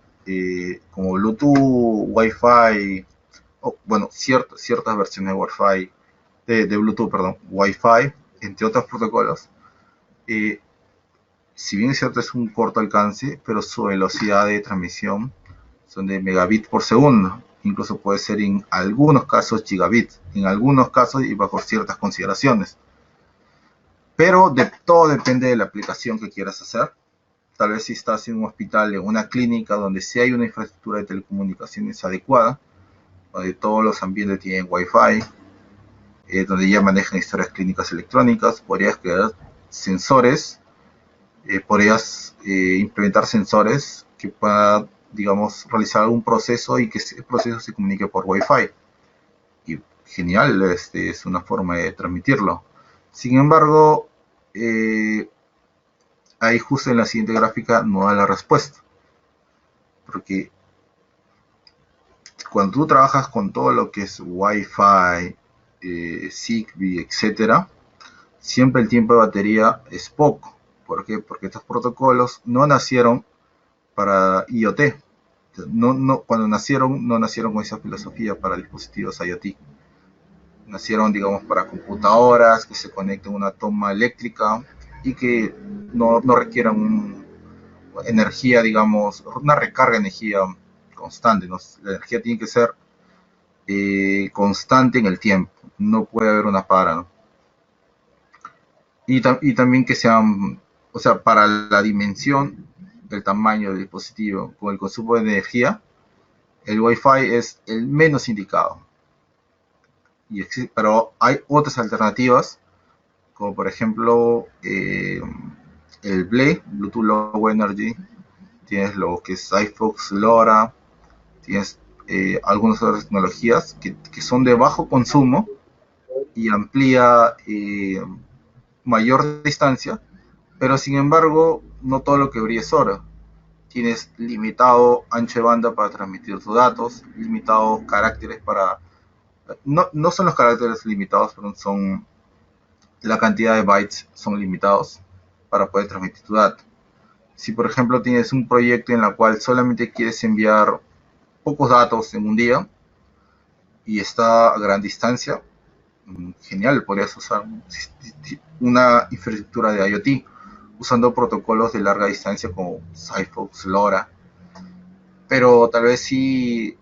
como Bluetooth, Wi-Fi, bueno, ciertas versiones de Wi-Fi, de Bluetooth, perdón, Wi-Fi, entre otros protocolos, eh, si bien es cierto es un corto alcance, pero su velocidad de transmisión son de megabits por segundo. Incluso puede ser en algunos casos gigabits, en algunos casos y bajo ciertas consideraciones. Pero todo depende de la aplicación que quieras hacer. Tal vez si estás en un hospital, en una clínica donde sí hay una infraestructura de telecomunicaciones adecuada, donde todos los ambientes tienen wifi, donde ya manejan historias clínicas electrónicas, podrías crear sensores, podrías implementar sensores que puedan, digamos, realizar algún proceso y que ese proceso se comunique por Wi-Fi. Y genial, es una forma de transmitirlo. Sin embargo, eh, ahí justo en la siguiente gráfica no da la respuesta. Porque cuando tú trabajas con todo lo que es Wi-Fi, Zigbee, etcétera, siempre el tiempo de batería es poco. ¿Por qué? Porque estos protocolos no nacieron para IoT. Cuando nacieron, no nacieron con esa filosofía para dispositivos IoT. Nacieron, digamos, para computadoras que se conecten a una toma eléctrica y que no requieran energía, digamos, una recarga de energía constante, ¿no? La energía tiene que ser constante en el tiempo, no puede haber una para, ¿no? Y también que sean, o sea, para la dimensión, el tamaño del dispositivo, con el consumo de energía, el Wi-Fi es el menos indicado. Pero hay otras alternativas, como por ejemplo el BLE, Bluetooth Low Energy, tienes lo que es iFox LoRa, tienes algunas otras tecnologías que son de bajo consumo y amplía mayor distancia, pero sin embargo no todo lo que brilla es oro. Tienes limitado ancho de banda para transmitir tus datos, limitados caracteres para... No son los caracteres limitados, pero son la cantidad de bytes son limitados para poder transmitir tu dato. Si por ejemplo tienes un proyecto en el cual solamente quieres enviar pocos datos en un día y está a gran distancia, genial, podrías usar una infraestructura de IoT usando protocolos de larga distancia como Sigfox, LoRa, pero tal vez eh,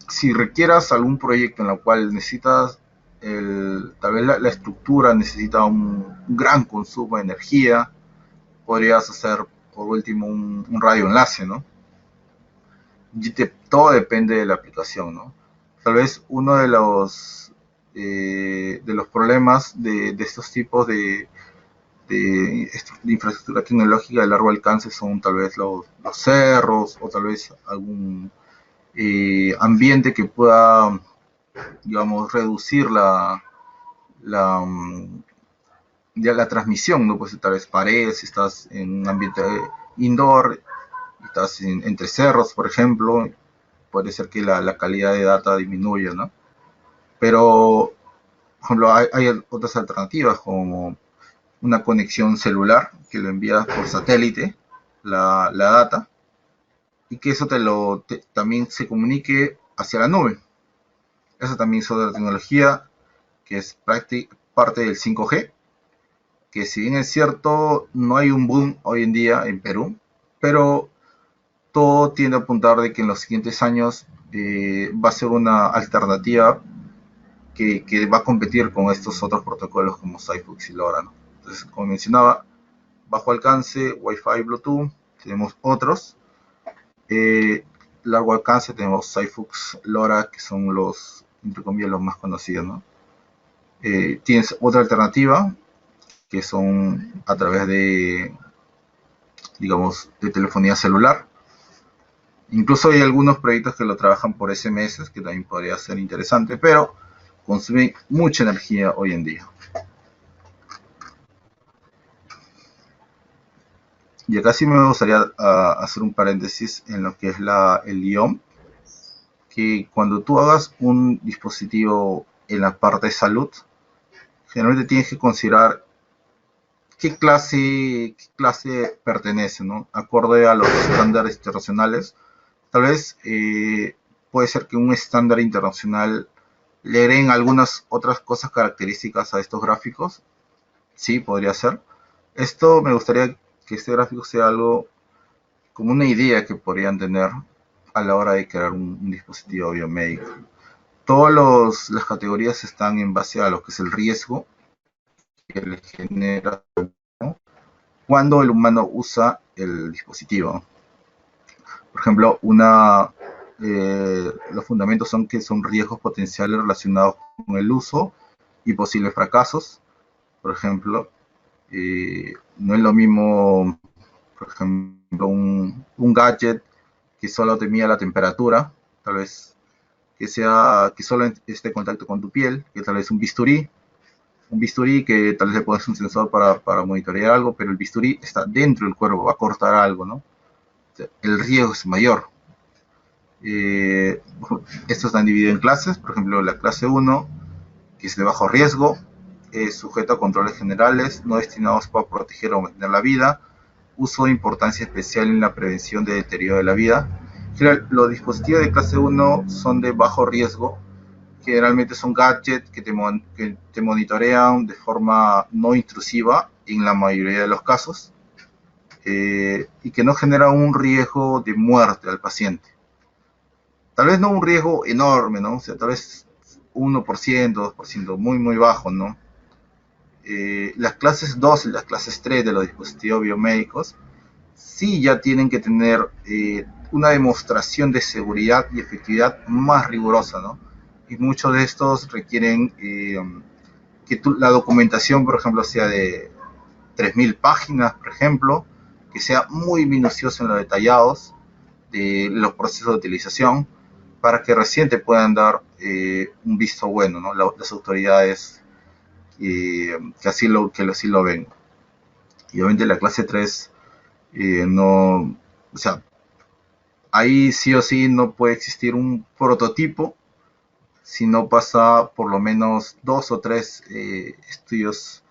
si requieras algún proyecto en el cual necesitas tal vez la estructura necesita un gran consumo de energía, podrías hacer por último un radio enlace, ¿no? Todo depende de la aplicación, ¿no? Tal vez uno de los problemas de estos tipos de infraestructura tecnológica de largo alcance son tal vez los cerros o tal vez algún ambiente que pueda, digamos, reducir la, ya la transmisión, ¿no? Pues tal vez paredes, si estás en un ambiente indoor, estás entre cerros, por ejemplo, puede ser que la calidad de data disminuya, ¿no? Pero, por ejemplo, hay otras alternativas como una conexión celular que lo envías por satélite, la data, y que eso también se comunique hacia la nube. Esa también es otra tecnología que es parte del 5G, que si bien es cierto, no hay un boom hoy en día en Perú, pero todo tiende a apuntar de que en los siguientes años va a ser una alternativa que va a competir con estos otros protocolos como Sigfox y LoRa, ¿no? Entonces, como mencionaba, bajo alcance, Wi-Fi, Bluetooth, tenemos otros. Eh, Largo alcance tenemos Sigfox, LoRa, que son los, entre comillas, los más conocidos, ¿no? Tienes otra alternativa, que son a través de, digamos, de telefonía celular. Incluso hay algunos proyectos que lo trabajan por SMS, que también podría ser interesante, pero consumen mucha energía hoy en día. Y acá sí me gustaría hacer un paréntesis en lo que es el IOM, que cuando tú hagas un dispositivo en la parte de salud, generalmente tienes que considerar qué clase pertenece, ¿no? Acorde a los estándares internacionales. Tal vez puede ser que un estándar internacional le agreguen algunas otras cosas características a estos gráficos. Sí, podría ser. Esto me gustaría que este gráfico sea algo como una idea que podrían tener a la hora de crear un dispositivo biomédico. Todas las categorías están en base a lo que es el riesgo que le genera, ¿no?, cuando el humano usa el dispositivo. Por ejemplo, los fundamentos son que son riesgos potenciales relacionados con el uso y posibles fracasos. Por ejemplo, no es lo mismo, por ejemplo, un gadget que solo te mida la temperatura, tal vez que solo esté en contacto con tu piel, que tal vez un bisturí que tal vez le pones un sensor para monitorear algo, pero el bisturí está dentro del cuerpo, va a cortar algo, ¿no? O sea, el riesgo es mayor. Estos están divididos en clases, por ejemplo, la clase 1, que es de bajo riesgo, es sujeto a controles generales, no destinados para proteger o mantener la vida, uso de importancia especial en la prevención de deterioro de la vida. Los dispositivos de clase 1 son de bajo riesgo, generalmente son gadgets que te monitorean de forma no intrusiva en la mayoría de los casos. y que no genera un riesgo de muerte al paciente. Tal vez no un riesgo enorme, ¿no? O sea, tal vez 1%, 2%, muy, muy bajo, ¿no? Las clases 2 y las clases 3 de los dispositivos biomédicos sí ya tienen que tener una demostración de seguridad y efectividad más rigurosa, ¿no? Y muchos de estos requieren que la documentación, por ejemplo, sea de 3.000 páginas, por ejemplo, que sea muy minucioso en los detallados de los procesos de utilización, para que recién te puedan dar un visto bueno, ¿no? Las autoridades así lo ven. Y obviamente la clase 3 no, o sea, ahí sí o sí no puede existir un prototipo si no pasa por lo menos 2 o 3 estudios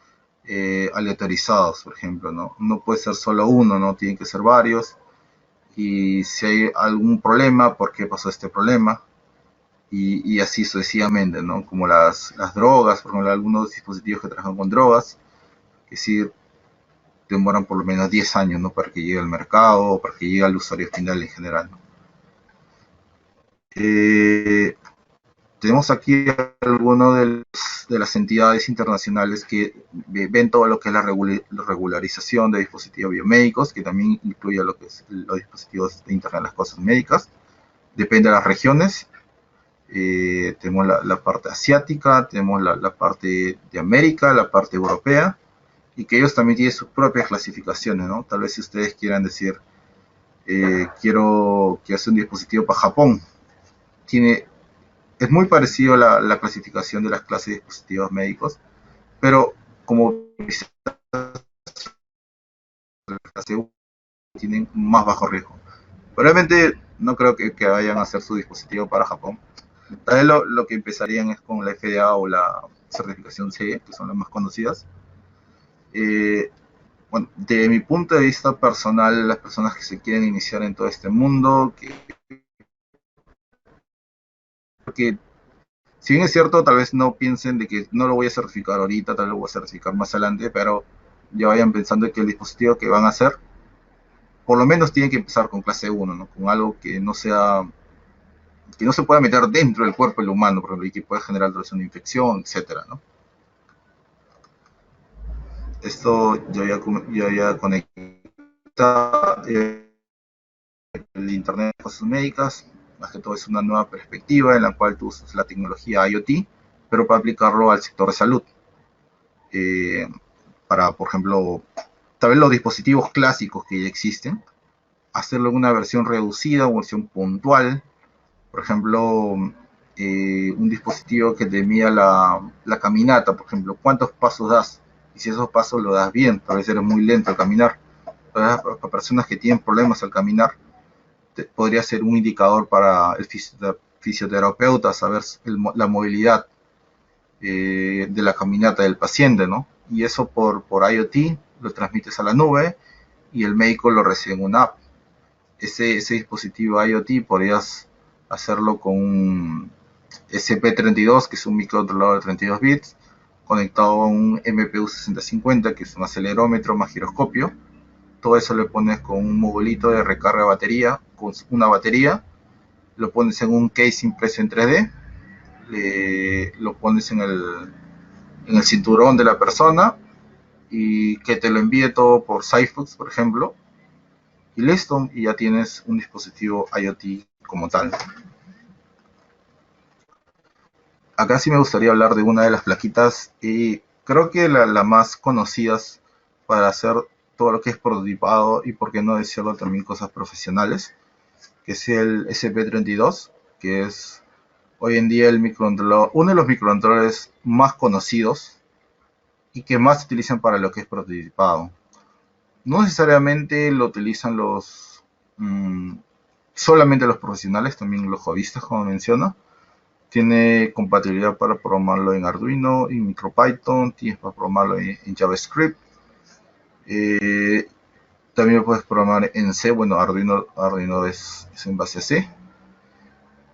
aleatorizados, por ejemplo, ¿no? No puede ser solo uno, ¿no? Tienen que ser varios. Y si hay algún problema, ¿por qué pasó este problema? Y así sucesivamente, ¿no? Como las drogas, por ejemplo, algunos dispositivos que trabajan con drogas, que sí demoran por lo menos 10 años, ¿no? Para que llegue al mercado, o para que llegue al usuario final en general, ¿no? Eh, Tenemos aquí algunas de las entidades internacionales que ven todo lo que es la regularización de dispositivos biomédicos, que también incluye lo que es los dispositivos de Internet de las Cosas Médicas. Depende de las regiones. Tenemos la parte asiática, tenemos la parte de América, la parte europea, y que ellos también tienen sus propias clasificaciones, ¿no? Tal vez si ustedes quieran decir, quiero que hacer un dispositivo para Japón, tiene es muy parecido a la clasificación de las clases de dispositivos médicos, pero como la clase 1 tienen más bajo riesgo. Probablemente no creo que vayan a hacer su dispositivo para Japón. Tal vez lo que empezarían es con la FDA o la certificación CE, que son las más conocidas. Eh, bueno, de mi punto de vista personal, las personas que se quieren iniciar en todo este mundo, que si bien es cierto, tal vez no piensen de que no lo voy a certificar ahorita, tal vez lo voy a certificar más adelante, pero ya vayan pensando que el dispositivo que van a hacer, por lo menos tiene que empezar con clase 1, ¿no? Con algo que no sea, que no se pueda meter dentro del cuerpo del humano, por ejemplo, y que pueda generar una infección, etcétera, ¿no? Esto yo ya conecta el Internet de cosas médicas, más que todo es una nueva perspectiva en la cual tú usas la tecnología IoT, pero para aplicarlo al sector de salud. Eh, para, por ejemplo, tal vez los dispositivos clásicos que ya existen, hacerlo en una versión reducida o versión puntual. Por ejemplo, un dispositivo que te mida la caminata, por ejemplo, cuántos pasos das. Y si esos pasos lo das bien, tal vez eres muy lento al caminar. Para personas que tienen problemas al caminar, podría ser un indicador para el fisioterapeuta saber la movilidad de la caminata del paciente, ¿no? Y eso por IoT lo transmites a la nube y el médico lo recibe en una app. Ese dispositivo IoT podrías hacerlo con un SP32, que es un microcontrolador de 32 bits, conectado a un MPU 6050, que es un acelerómetro más giroscopio. Todo eso le pones con un modulito de recarga de batería, con una batería, lo pones en un case impreso en 3D, lo pones en el cinturón de la persona y que te lo envíe todo por Cyflux, por ejemplo, y listo, y ya tienes un dispositivo IoT como tal. Acá sí me gustaría hablar de una de las plaquitas y creo que la más conocidas para hacer todo lo que es prototipado y por qué no decirlo también cosas profesionales, que es el SP32, que es hoy en día el microcontrolador, uno de los microcontroladores más conocidos y que más se utilizan para lo que es prototipado. No necesariamente lo utilizan solamente los profesionales, también los hobbyistas, como menciono. Tiene compatibilidad para programarlo en Arduino, en MicroPython, tienes para programarlo en JavaScript. Eh, También lo puedes programar en C, bueno, Arduino es en base a C.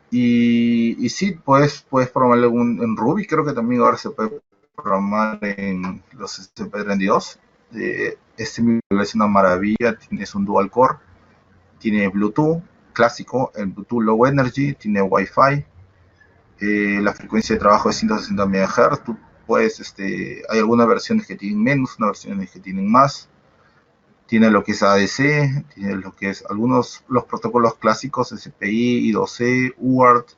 Y sí, puedes programarlo en Ruby, creo que también ahora se puede programar en los SP32. Este microcontrolador es una maravilla, es un dual core, tiene Bluetooth clásico, el Bluetooth Low Energy, tiene Wi-Fi, la frecuencia de trabajo es 160 MHz. Tú puedes, hay algunas versiones que tienen menos, unas versiones que tienen más. Tiene lo que es ADC, tiene lo que es algunos los protocolos clásicos, SPI, I2C, UART,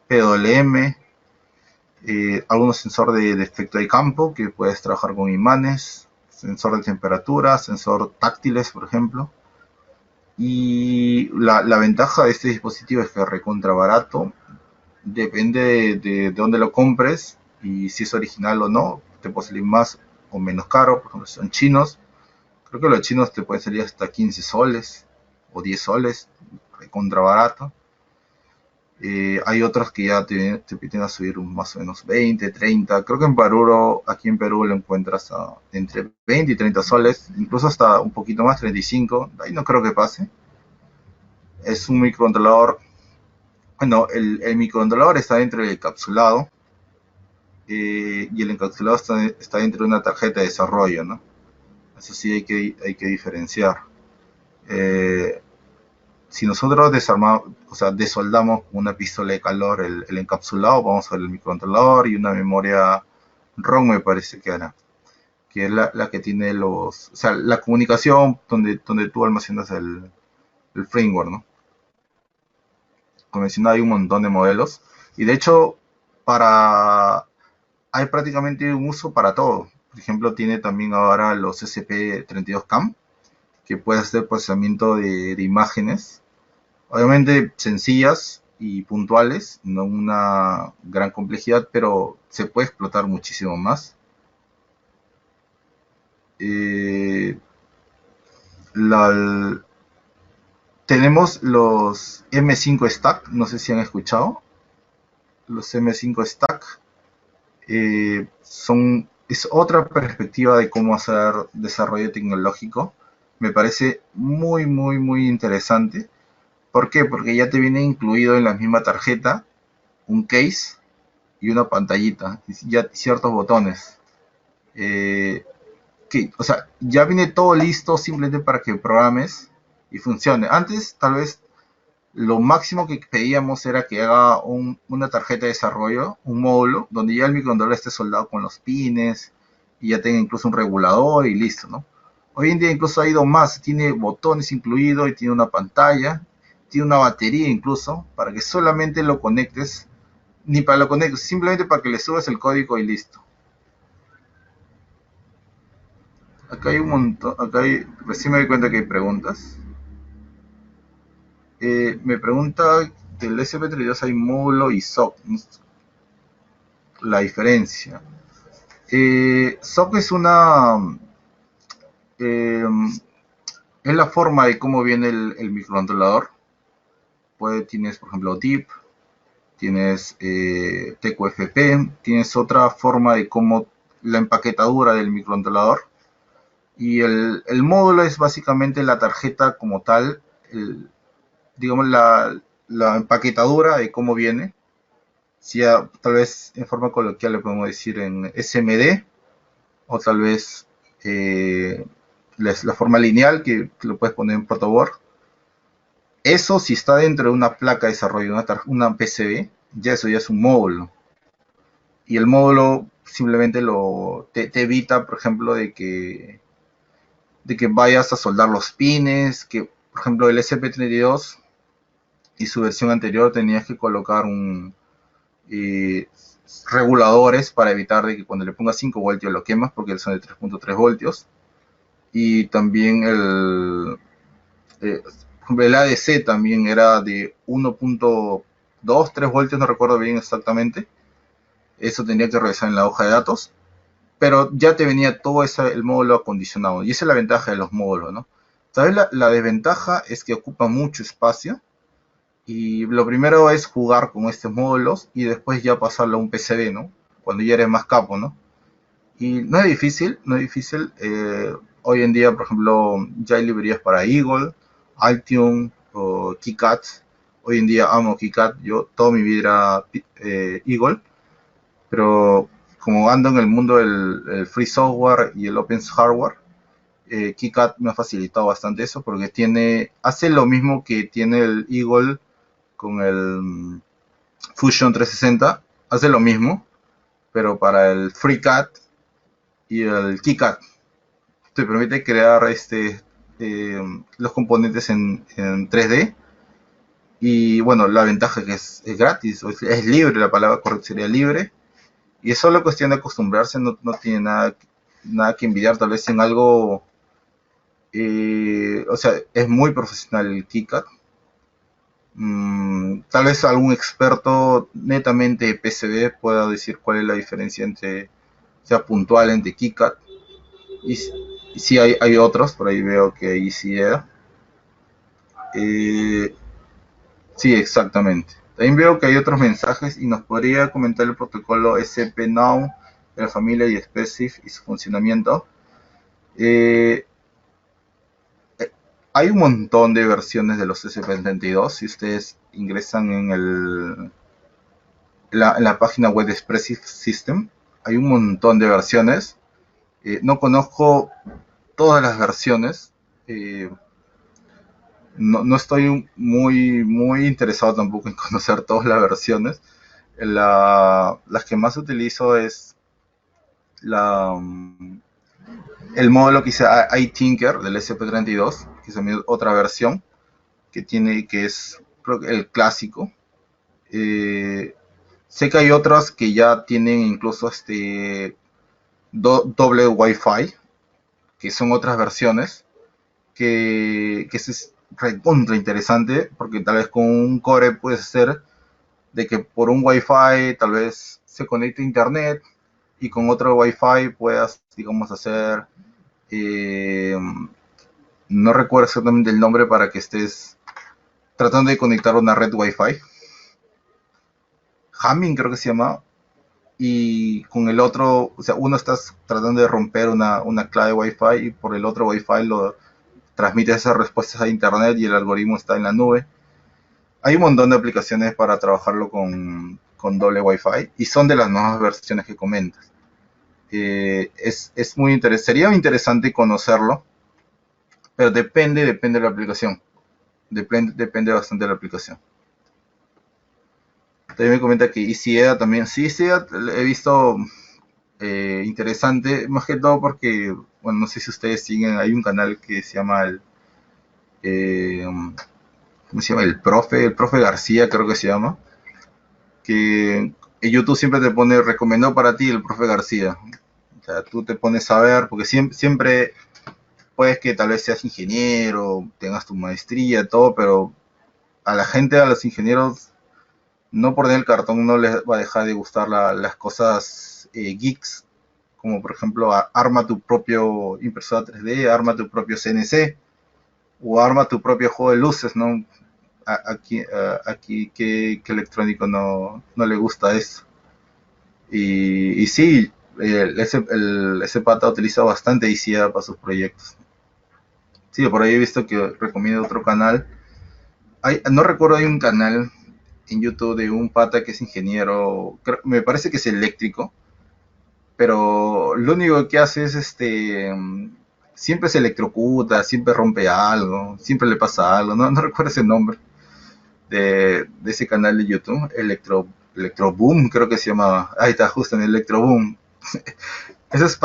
PWM, algunos sensores de efecto de campo que puedes trabajar con imanes, sensor de temperatura, sensor táctiles, por ejemplo. Y la ventaja de este dispositivo es que es recontra barato, depende de dónde lo compres y si es original o no, te puede salir más o menos caro. Por ejemplo, si son chinos, creo que los chinos te pueden salir hasta 15 soles o 10 soles, recontra barato. Hay otros que ya te piden a subir más o menos 20, 30. Creo que en Perú, aquí en Perú lo encuentras entre 20 y 30 soles, incluso hasta un poquito más, 35. Ahí no creo que pase. Es un microcontrolador. Bueno, el microcontrolador está dentro del encapsulado, y el encapsulado está dentro de una tarjeta de desarrollo, ¿no? Eso sí hay que diferenciar. Eh, si nosotros desarmamos, o sea, desoldamos con una pistola de calor el encapsulado, vamos a ver el microcontrolador y una memoria ROM, me parece que es la que tiene o sea, la comunicación donde tú almacenas el firmware, ¿no? Como mencionaba, hay un montón de modelos y de hecho para hay prácticamente un uso para todo. Por ejemplo, tiene también ahora los SP32CAM, que puede hacer procesamiento de imágenes, obviamente sencillas y puntuales, no una gran complejidad, pero se puede explotar muchísimo más. Eh, la- Tenemos los M5 Stack, no sé si han escuchado. Los M5 Stack es otra perspectiva de cómo hacer desarrollo tecnológico. Me parece muy, muy, muy interesante. ¿Por qué? Porque ya te viene incluido en la misma tarjeta un case y una pantallita, y ya ciertos botones. Eh, o sea, ya viene todo listo simplemente para que programes y funcione. Antes, tal vez, lo máximo que pedíamos era que haga una tarjeta de desarrollo, un módulo, donde ya el microcontrolador esté soldado con los pines y ya tenga incluso un regulador y listo, ¿no? Hoy en día incluso ha ido más, tiene botones incluidos y tiene una pantalla, tiene una batería incluso, para que solamente lo conectes, ni para lo conectes, simplemente para que le subas el código y listo. Acá hay un montón, recién me doy cuenta que hay preguntas. Me pregunta que el SP32 hay módulo y SOC, la diferencia. SOC eh, es la forma de cómo viene el microcontrolador. Tienes, por ejemplo, DIP, tienes TQFP, tienes otra forma de cómo la empaquetadura del microcontrolador. Y el módulo es básicamente la tarjeta como tal, digamos la empaquetadura de cómo viene. Si tal vez en forma coloquial le podemos decir en SMD, o tal vez la forma lineal que lo puedes poner en protoboard. Eso si está dentro de una placa de desarrollo, una PCB, ya eso ya es un módulo. Y el módulo simplemente te evita, por ejemplo, de que vayas a soldar los pines, que por ejemplo el SP32 y su versión anterior tenías que colocar eh, reguladores para evitar de que cuando le pongas 5 voltios lo quemas porque son de 3.3 voltios. Y también el ADC también era de 1.2, 3 voltios, no recuerdo bien exactamente. Eso tenía que revisar en la hoja de datos. Pero ya te venía todo el módulo acondicionado. Y esa es la ventaja de los módulos, ¿no? ¿Sabes? La desventaja es que ocupa mucho espacio. Y lo primero es jugar con estos módulos y después ya pasarlo a un PCB, ¿no? Cuando ya eres más capo, ¿no? Y no es difícil, no es difícil. Hoy en día, por ejemplo, ya hay librerías para Eagle, Altium o KiCad. Hoy en día amo KiCad, yo toda mi vida era Eagle, pero como ando en el mundo del free software y el open hardware, KiCad me ha facilitado bastante eso porque hace lo mismo que tiene el Eagle con el Fusion 360, hace lo mismo, pero para el FreeCAD y el KiCad. Te permite crear eh, los componentes en 3D. Y bueno, la ventaja es que es gratis, es libre, la palabra correcta sería libre. Y es solo cuestión de acostumbrarse, no tiene nada que envidiar, tal vez en algo, o sea, es muy profesional el KiCad. Tal vez algún experto netamente PCB pueda decir cuál es la diferencia sea puntual entre KiCad y, y sí hay otros, por ahí veo que hay ICEA. Eh, sí, exactamente. También veo que hay otros mensajes y nos podría comentar el protocolo SP-Now de la familia y SPECIF y su funcionamiento. Eh, Hay un montón de versiones de los SP32. Si ustedes ingresan en la página web de Expressive System, hay un montón de versiones. No conozco todas las versiones. Eh, no estoy muy interesado tampoco en conocer todas las versiones. Las que más utilizo es la, el módulo que dice iTinker del SP32, que es también otra versión que es creo que el clásico. Eh, Sé que hay otras que ya tienen incluso doble Wi-Fi, que son otras versiones, que es recontra interesante, porque tal vez con un core puedes hacer de que por un Wi-Fi tal vez se conecte a internet y con otro Wi-Fi puedas, digamos, hacer, eh, no recuerdo exactamente el nombre para que estés tratando de conectar una red Wi-Fi. Hamming creo que se llama, y con el otro, o sea, uno estás tratando de romper una clave Wi-Fi y por el otro Wi-Fi lo transmite esas respuestas a internet y el algoritmo está en la nube. Hay un montón de aplicaciones para trabajarlo con doble Wi-Fi y son de las nuevas versiones que comentas. Es muy interesante, sería interesante conocerlo, pero depende de la aplicación. Depende bastante de la aplicación. También me comenta que ICEA también, sí, ICEA he visto interesante, más que todo porque, bueno, no sé si ustedes siguen, hay un canal que se llama eh, ¿cómo se llama? El profe García creo que se llama, que en YouTube siempre te pone, recomendó para ti el profe García. O sea, tú te pones a ver, porque siempre puedes que tal vez seas ingeniero, tengas tu maestría, todo, pero a la gente, a los ingenieros, no por tener el cartón no les va a dejar de gustar las cosas geeks, como por ejemplo arma tu propio impresora 3D, arma tu propio CNC o arma tu propio juego de luces, ¿no? Aquí ¿qué electrónico no le gusta eso? Y sí, ese pata utiliza bastante ICA para sus proyectos. Sí, por ahí he visto que recomienda otro canal. No recuerdo, hay un canal en YouTube de un pata que es ingeniero, me parece que es eléctrico, pero lo único que hace es siempre se electrocuta, siempre rompe algo, siempre le pasa algo, no recuerdo ese nombre de ese canal de YouTube, Electroboom creo que se llamaba, ahí está, justo en Electroboom. Eso es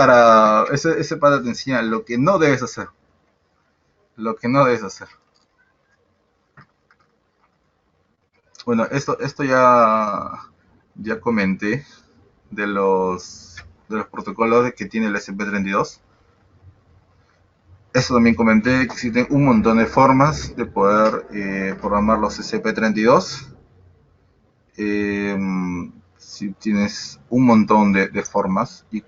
ese para te enseña lo que no debes hacer, lo que no debes hacer. Bueno, esto ya comenté de los protocolos que tiene el SP32. Eso también comenté que existen un montón de formas de poder programar los SP32. Eh, si tienes un montón de formas y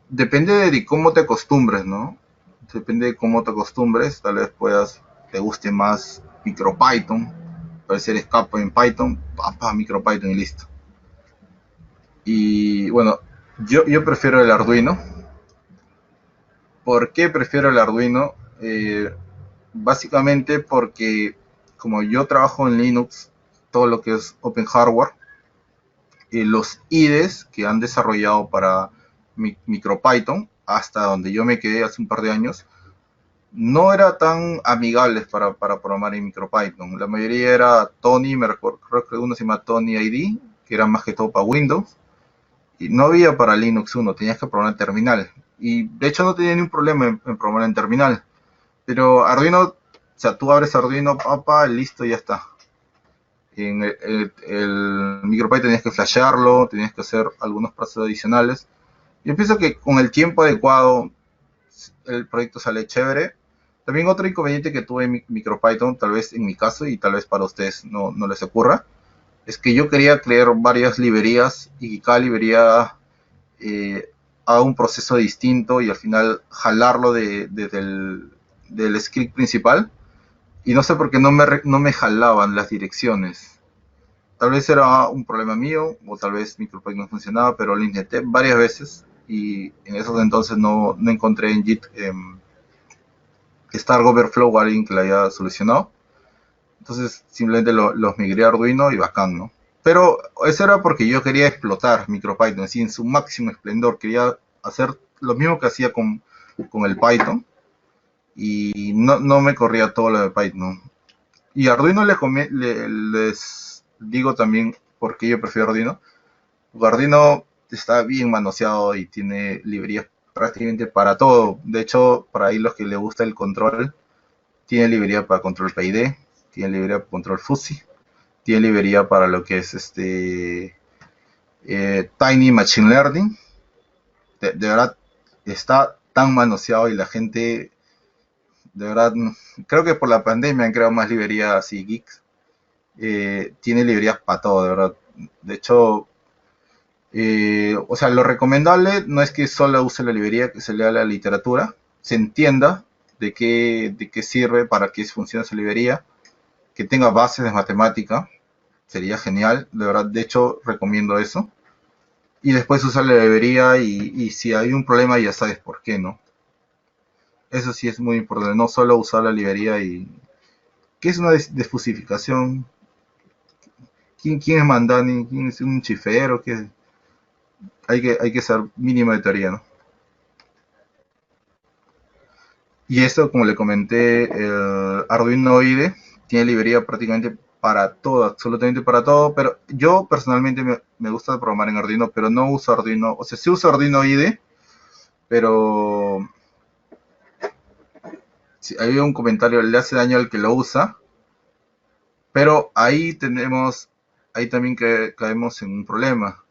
depende de cómo te acostumbres, ¿no? Depende de cómo te acostumbres, tal vez te guste más MicroPython, puede ser escape en Python, MicroPython y listo. Y bueno, yo prefiero el Arduino. ¿Por qué prefiero el Arduino? Básicamente porque como yo trabajo en Linux, todo lo que es Open Hardware, los IDEs que han desarrollado para MicroPython hasta donde yo me quedé hace un par de años, no era tan amigables para programar en MicroPython. La mayoría era Tony, creo que uno se llama Tony ID, que era más que todo para Windows, y no había para Linux uno, tenías que programar en terminal. Y de hecho no tenía ningún problema en programar en terminal. Pero Arduino, o sea, tú abres Arduino, papá, listo, ya está. En el MicroPython tenías que flashearlo, tenías que hacer algunos procesos adicionales. Yo pienso que con el tiempo adecuado el proyecto sale chévere. También otro inconveniente que tuve en MicroPython, tal vez en mi caso y tal vez para ustedes no les ocurra, es que yo quería crear varias librerías y cada librería haga un proceso distinto y al final jalarlo del script principal. Y no sé por qué no me jalaban las direcciones. Tal vez era un problema mío o tal vez MicroPython no funcionaba, pero lo intenté varias veces y en esos entonces no encontré en Git Star Overflow o alguien que la haya solucionado. Entonces simplemente los migré a Arduino y bacán, ¿no? Pero eso era porque yo quería explotar MicroPython, así en su máximo esplendor. Quería hacer lo mismo que hacía con el Python y no me corría todo lo de Python. Y Arduino les digo también por qué yo prefiero Arduino. Porque Arduino está bien manoseado y tiene librerías prácticamente para todo. De hecho, para ahí los que les gusta el control, tiene librería para control PID, tiene librería para control fuzzy, tiene librería para lo que es Tiny Machine Learning. De verdad, está tan manoseado y la gente, de verdad, creo que por la pandemia han creado más librerías así geeks. Tiene librerías para todo, de verdad. De hecho, o sea, lo recomendable no es que solo use la librería, que se lea la literatura, se entienda de qué sirve, para qué funciona esa librería, que tenga bases de matemática, sería genial, de verdad, de hecho recomiendo eso. Y después usar la librería y si hay un problema ya sabes por qué, ¿no? Eso sí es muy importante, no solo usar la librería y... ¿Qué es una desfusificación? ¿Quién es Mandani? ¿Quién es un chifero? ¿Qué? Hay que ser mínimo de teoría, ¿no? Y esto, como le comenté, el Arduino IDE tiene librería prácticamente para todo, absolutamente para todo, pero yo personalmente me gusta programar en Arduino, pero no uso Arduino, o sea, sí uso Arduino IDE, pero sí, hay un comentario, le hace daño al que lo usa, pero ahí también que caemos en un problema,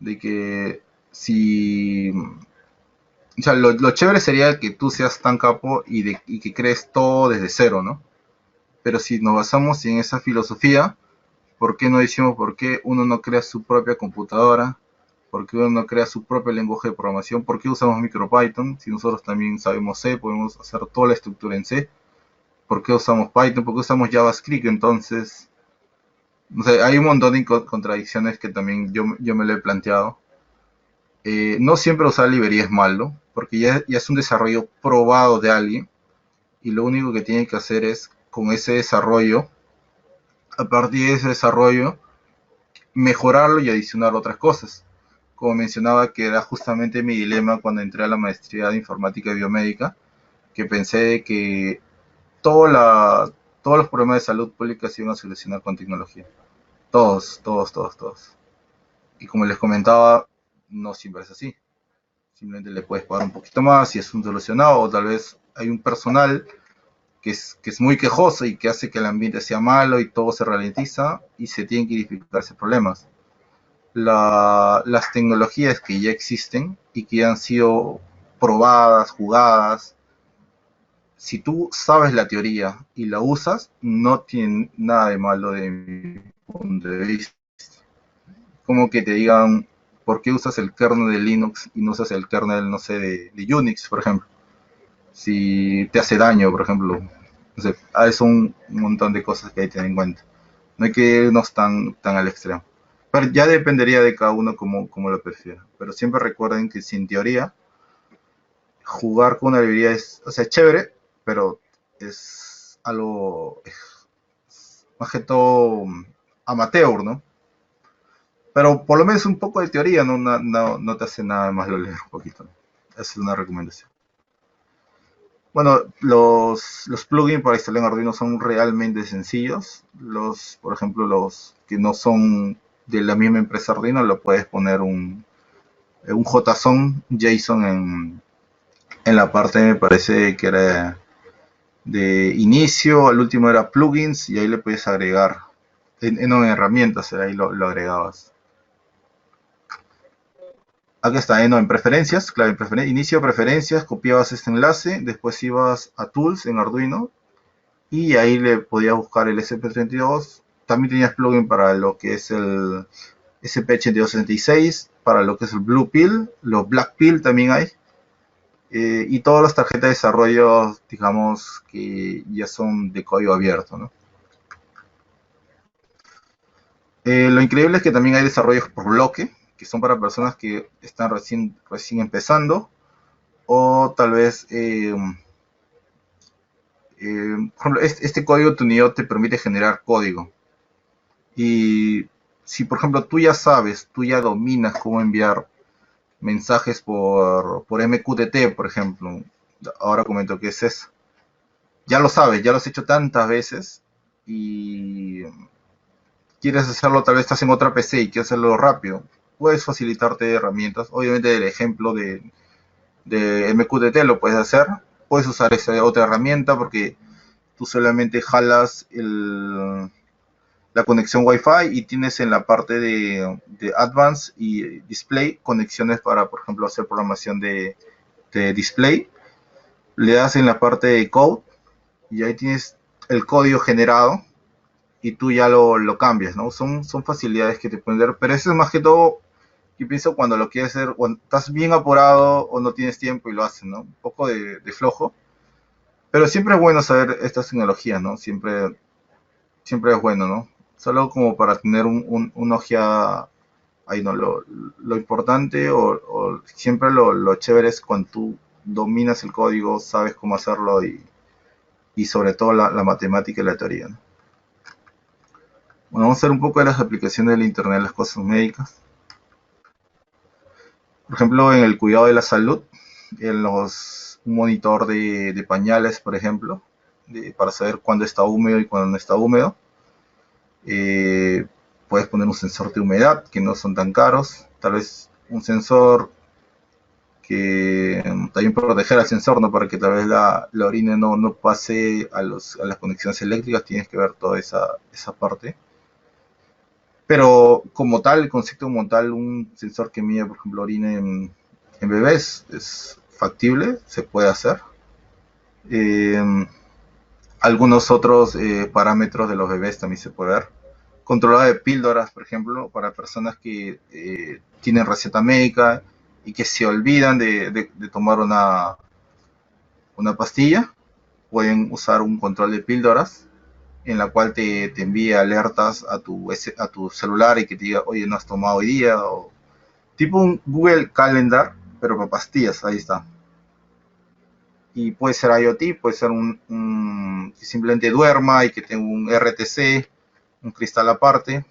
de que si, o sea, lo chévere sería que tú seas tan capo y que crees todo desde cero, ¿no? Pero si nos basamos en esa filosofía, ¿por qué no decimos por qué uno no crea su propia computadora? ¿Por qué uno no crea su propio lenguaje de programación? ¿Por qué usamos MicroPython? Si nosotros también sabemos C, podemos hacer toda la estructura en C. ¿Por qué usamos Python? ¿Por qué usamos JavaScript? Entonces, no sé, hay un montón de contradicciones que también yo me lo he planteado. No siempre usar librería es malo, porque ya es un desarrollo probado de alguien y lo único que tiene que hacer es con ese desarrollo, a partir de ese desarrollo, mejorarlo y adicionar otras cosas. Como mencionaba, que era justamente mi dilema cuando entré a la maestría de informática y biomédica, que pensé que toda todos los problemas de salud pública se iban a solucionar con tecnología. Todos, todos, todos, todos. Y como les comentaba, no siempre es así. Simplemente le puedes pagar un poquito más si es un solucionado, o tal vez hay un personal que es muy quejoso y que hace que el ambiente sea malo y todo se ralentiza y se tienen que identificarse problemas. Las tecnologías que ya existen y que han sido probadas, jugadas, si tú sabes la teoría y la usas, no tiene nada de malo de mi punto de vista. Como que te digan, ¿por qué usas el kernel de Linux y no usas el kernel, no sé, de Unix, por ejemplo? Si te hace daño, por ejemplo. No sé, es un montón de cosas que hay que tener en cuenta. No hay que irnos tan al extremo. Pero ya dependería de cada uno como lo prefiera. Pero siempre recuerden que sin teoría, jugar con una librería es, o sea, es chévere, pero es algo más que todo amateur, ¿no? Pero por lo menos un poco de teoría no te hace nada más lo leer un poquito, ¿no? es una recomendación. Bueno, los plugins para instalar en Arduino son realmente sencillos. Por ejemplo, los que no son de la misma empresa Arduino, lo puedes poner un JSON, JSON en la parte, me parece que era de inicio, al último era plugins y ahí le puedes agregar, no, en herramientas, ahí lo agregabas. Aquí está, no, en preferencias, claro, inicio preferencias, copiabas este enlace, después ibas a tools en Arduino y ahí le podías buscar el SP32. También tenías plugin para lo que es el SP8266, para lo que es el Blue Pill, los Black Pill también hay. Y todas las tarjetas de desarrollo, digamos, que ya son de código abierto, ¿no? Lo increíble es que también hay desarrollos por bloque, que son para personas que están recién empezando, o tal vez, por ejemplo, este código TuneIO te permite generar código. Y si, por ejemplo, tú ya sabes, tú ya dominas cómo enviar mensajes por MQTT, por ejemplo, ahora comento qué es eso. Ya lo sabes, ya lo has hecho tantas veces y quieres hacerlo, tal vez estás en otra PC y quieres hacerlo rápido, puedes facilitarte herramientas. Obviamente el ejemplo de MQTT lo puedes hacer, puedes usar esa otra herramienta porque tú solamente jalas la conexión Wi-Fi y tienes en la parte de Advanced y Display conexiones para, por ejemplo, hacer programación de display. Le das en la parte de Code y ahí tienes el código generado y tú ya lo cambias, ¿no? Son facilidades que te pueden dar, pero eso es más que todo, yo pienso cuando lo quieres hacer, cuando estás bien apurado o no tienes tiempo y lo haces, ¿no? Un poco de flojo, pero siempre es bueno saber estas tecnologías, ¿no? Siempre es bueno, ¿no? Solo como para tener un ojeada ahí, ¿no? Lo importante o siempre lo chévere es cuando tú dominas el código, sabes cómo hacerlo y sobre todo la matemática y la teoría, ¿no? Bueno, vamos a ver un poco de las aplicaciones del Internet de las cosas médicas. Por ejemplo, en el cuidado de la salud, un monitor de pañales, por ejemplo, para saber cuándo está húmedo y cuándo no está húmedo. Eh, Puedes poner un sensor de humedad, que no son tan caros. Tal vez un sensor que también proteger al sensor, ¿no? Para que tal vez la orina no pase a las conexiones eléctricas. Tienes que ver toda esa parte. Pero como tal, el concepto como tal, un sensor que mide, por ejemplo, orina en bebés es factible, se puede hacer. Eh, Algunos otros parámetros de los bebés también se puede ver. Controlado de píldoras, por ejemplo, para personas que tienen receta médica y que se olvidan de tomar una pastilla, pueden usar un control de píldoras en la cual te envíe alertas a tu celular y que te diga, oye, no has tomado hoy día, o tipo un Google Calendar, pero para pastillas, ahí está. Y puede ser IoT, puede ser que simplemente duerma y que tenga un RTC, un cristal aparte,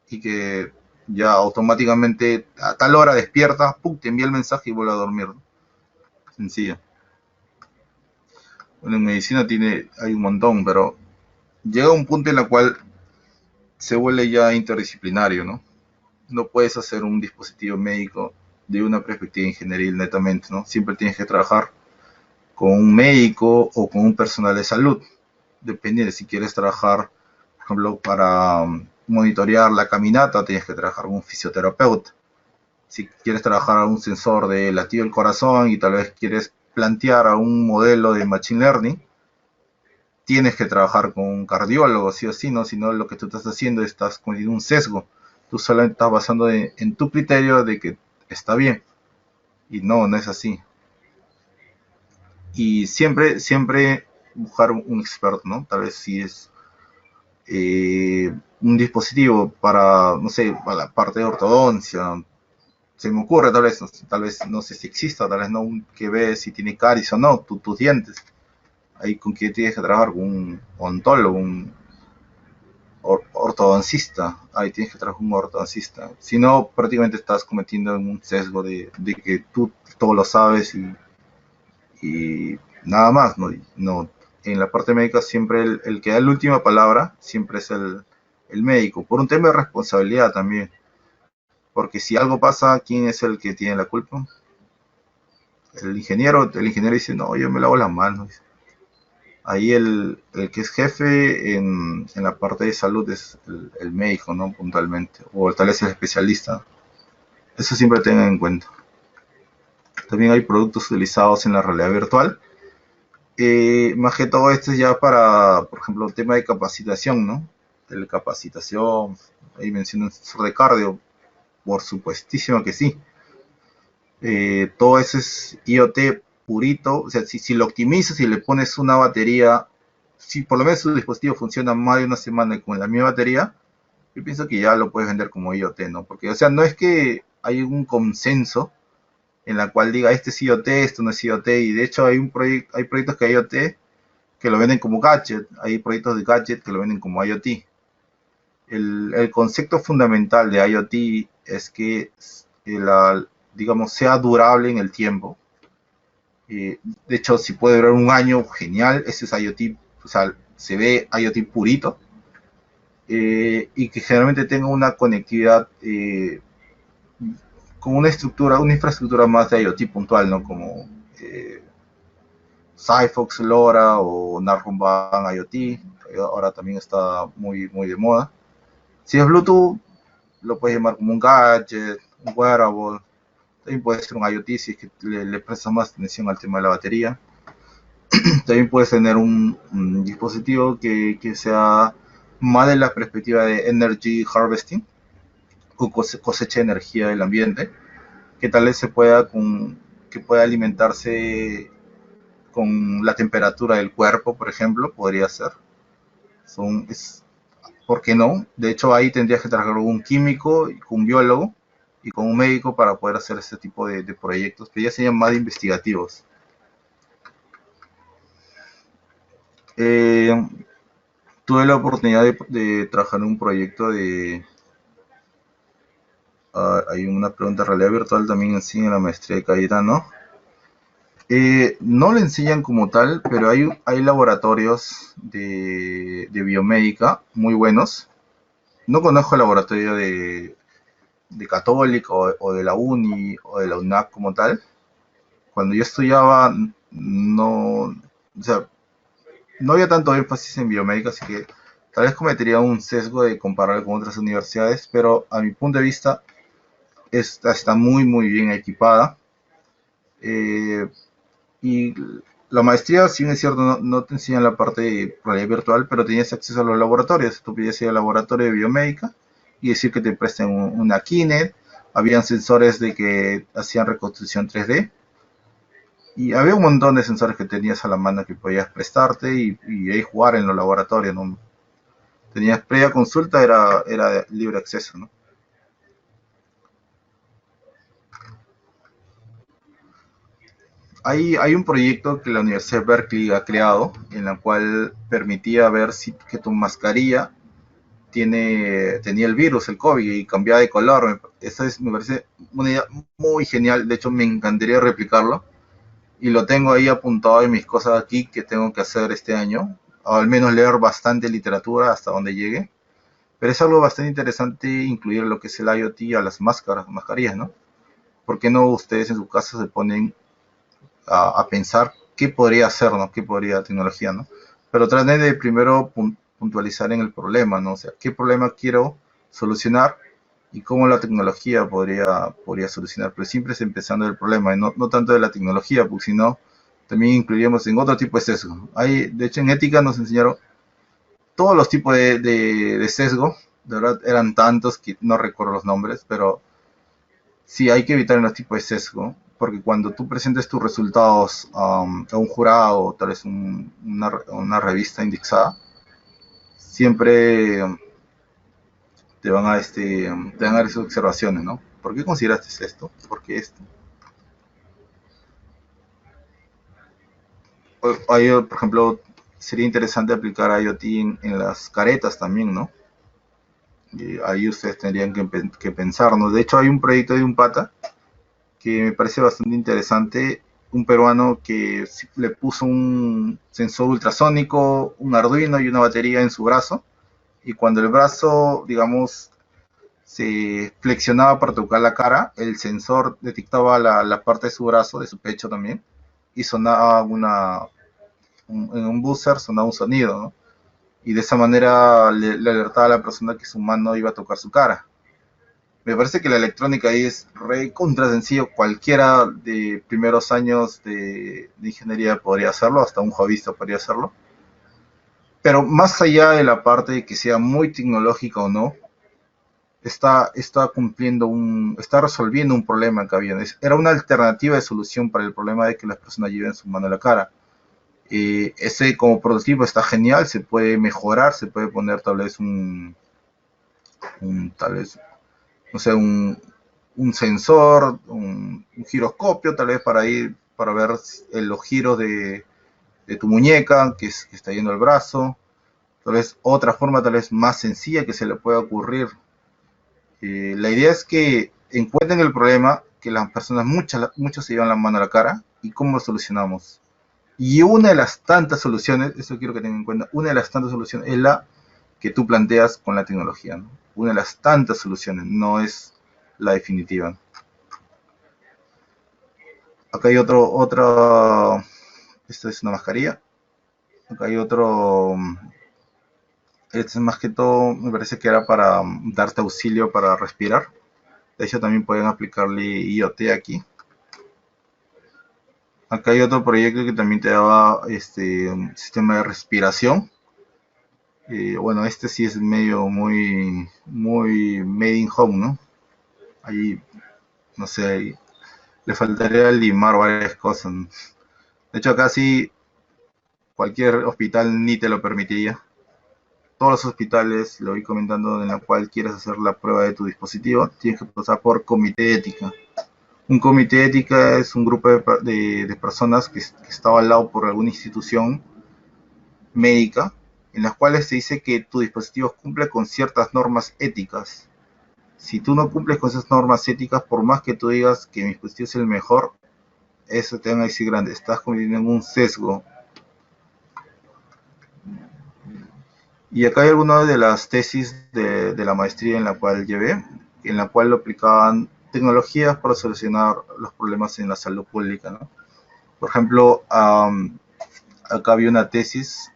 y que ya automáticamente a tal hora despierta, ¡pum!, te envía el mensaje y vuelve a dormir. Sencillo. Bueno, en medicina hay un montón, pero llega un punto en el cual se vuelve ya interdisciplinario, ¿no? No puedes hacer un dispositivo médico de una perspectiva ingenieril netamente, ¿no? Siempre tienes que trabajar con un médico o con un personal de salud, dependiendo si quieres trabajar, por ejemplo, para monitorear la caminata, tienes que trabajar con un fisioterapeuta. Si quieres trabajar a un sensor de latido del corazón y tal vez quieres plantear a un modelo de machine learning, tienes que trabajar con un cardiólogo, sí o sí, ¿no? Si no, lo que tú estás haciendo, estás cometiendo un sesgo. Tú solo estás basando en tu criterio de que está bien. Y no es así. Y siempre buscar un experto, ¿no? Tal vez si es un dispositivo para, no sé, para la parte de ortodoncia, se me ocurre tal vez no sé si exista, tal vez no, que ve si tiene caries o no, tus dientes. Ahí con quién tienes que trabajar, con un odontólogo, un ortodoncista, ahí tienes que trabajar con un ortodoncista. Si no, prácticamente estás cometiendo un sesgo de que tú todo lo sabes y nada más, ¿no? No, en la parte médica siempre el que da la última palabra siempre es el médico, por un tema de responsabilidad también, porque si algo pasa, ¿quién es el que tiene la culpa? El ingeniero dice, no, yo me lavo las manos. Ahí el que es jefe en la parte de salud es el médico, ¿no? Puntualmente, o tal vez el especialista. Eso siempre tengan en cuenta. También hay productos utilizados en la realidad virtual. Más que todo esto es ya para, por ejemplo, tema de capacitación, ¿no? Telecapacitación, ahí mencionan sensor de cardio, por supuestísimo que sí. Todo eso es IoT purito, o sea, si lo optimizas y le pones una batería, si por lo menos su dispositivo funciona más de una semana con la misma batería, yo pienso que ya lo puedes vender como IoT, ¿no? Porque, o sea, no es que hay un consenso en la cual diga este es IoT, esto no es IoT, y de hecho hay proyectos que hay IoT que lo venden como gadget, hay proyectos de gadget que lo venden como IoT. El concepto fundamental de IoT es que digamos, sea durable en el tiempo. De hecho, si puede durar un año, genial, ese es IoT, o sea, se ve IoT purito, y que generalmente tenga una conectividad con una infraestructura más de IoT puntual, ¿no? Como Sigfox, LoRa o Narrowband IoT, ahora también está muy, muy de moda. Si es Bluetooth, lo puedes llamar como un gadget, un wearable, también puede ser un IoT si es que le prestas más atención al tema de la batería. También puedes tener un dispositivo que sea más de la perspectiva de energy harvesting o cosecha de energía del ambiente, que tal vez que pueda alimentarse con la temperatura del cuerpo, por ejemplo, podría ser. ¿Por qué no? De hecho, ahí tendrías que trabajar con un químico, con un biólogo y con un médico para poder hacer este tipo de proyectos, que ya serían más investigativos. Eh, Tuve la oportunidad de trabajar en un proyecto hay una pregunta de realidad virtual también en la maestría de Cayetano. No le enseñan como tal, pero hay laboratorios de biomédica muy buenos. No conozco el laboratorio de Católica o de la Uni o de la UNAC como tal. Cuando yo estudiaba, no, o sea, no había tanto énfasis en biomédica, así que tal vez cometería un sesgo de comparar con otras universidades, pero a mi punto de vista esta está muy, muy bien equipada. Eh, y la maestría, si bien es cierto, no te enseñan la parte de realidad virtual, pero tenías acceso a los laboratorios. Tú podías ir al laboratorio de biomédica y decir que te presten una Kinect. Habían sensores de que hacían reconstrucción 3D. Y había un montón de sensores que tenías a la mano que podías prestarte y ahí jugar en los laboratorios, ¿no? Tenías previa consulta, era de libre acceso, ¿no? Hay un proyecto que la Universidad de Berkeley ha creado en la cual permitía ver si que tu mascarilla tenía el virus, el COVID, y cambiaba de color. Me parece una idea muy genial. De hecho, me encantaría replicarlo. Y lo tengo ahí apuntado en mis cosas aquí que tengo que hacer este año. O al menos leer bastante literatura hasta donde llegue. Pero es algo bastante interesante incluir lo que es el IoT a las mascarillas, ¿no? ¿Por qué no ustedes en su casa se ponen a pensar qué podría hacer, ¿no? ¿Qué podría tecnología, ¿no? Pero traten de primero puntualizar en el problema, ¿no? O sea, ¿qué problema quiero solucionar y cómo la tecnología podría solucionar? Pero siempre es empezando del problema y no tanto de la tecnología, porque si no, también incluiríamos en otro tipo de sesgo. De hecho, en ética nos enseñaron todos los tipos de sesgo, de verdad eran tantos que no recuerdo los nombres, pero sí, hay que evitar los tipos de sesgo, porque cuando tú presentes tus resultados a un jurado o tal vez una revista indexada, siempre te van a dar esas observaciones, ¿no? ¿Por qué consideraste esto? ¿Por qué esto? Por ejemplo, sería interesante aplicar IoT en las caretas también, ¿no? Ahí ustedes tendrían que pensar, ¿no? De hecho, hay un proyecto de un pata que me parece bastante interesante, un peruano que le puso un sensor ultrasónico, un Arduino y una batería en su brazo, y cuando el brazo, digamos, se flexionaba para tocar la cara, el sensor detectaba la parte de su brazo, de su pecho también, y sonaba en un buzzer sonaba un sonido, ¿no? Y de esa manera le alertaba a la persona que su mano iba a tocar su cara. Me parece que la electrónica ahí es re contra sencillo. Cualquiera de primeros años de ingeniería podría hacerlo, hasta un hobbyista podría hacerlo. Pero más allá de la parte de que sea muy tecnológica o no, está resolviendo un problema que había. Era una alternativa de solución para el problema de que las personas lleven su mano a la cara. Ese como prototipo está genial, se puede mejorar, se puede poner tal vez tal vez, no sé, un sensor, un giroscopio, tal vez para ver los giros de tu muñeca que está yendo al brazo. Tal vez otra forma, tal vez más sencilla que se le pueda ocurrir. La idea es que encuentren el problema, que las personas, muchos se llevan la mano a la cara, y cómo lo solucionamos. Y una de las tantas soluciones, eso quiero que tengan en cuenta, una de las tantas soluciones es la que tú planteas con la tecnología, ¿no? Una de las tantas soluciones, no es la definitiva. Acá hay esta es una mascarilla. Acá hay otro, este es más que todo, me parece que era para darte auxilio para respirar. De hecho, también pueden aplicarle IoT aquí. Acá hay otro proyecto que también te daba un sistema de respiración. Bueno, este sí es medio muy made in home, ¿no? Ahí, no sé, ahí le faltaría limar varias cosas, ¿no? De hecho, acá sí cualquier hospital ni te lo permitiría. Todos los hospitales, lo voy comentando, en la cual quieres hacer la prueba de tu dispositivo, tienes que pasar por comité de ética. Un comité de ética es un grupo de personas que está avalado por alguna institución médica, en las cuales se dice que tu dispositivo cumple con ciertas normas éticas. Si tú no cumples con esas normas éticas, por más que tú digas que mi dispositivo es el mejor, eso te van a decir grande, estás cometiendo un sesgo. Y acá hay algunas de las tesis de la maestría en la cual llevé, en la cual lo aplicaban tecnologías para solucionar los problemas en la salud pública, ¿no? Por ejemplo, acá había una tesis,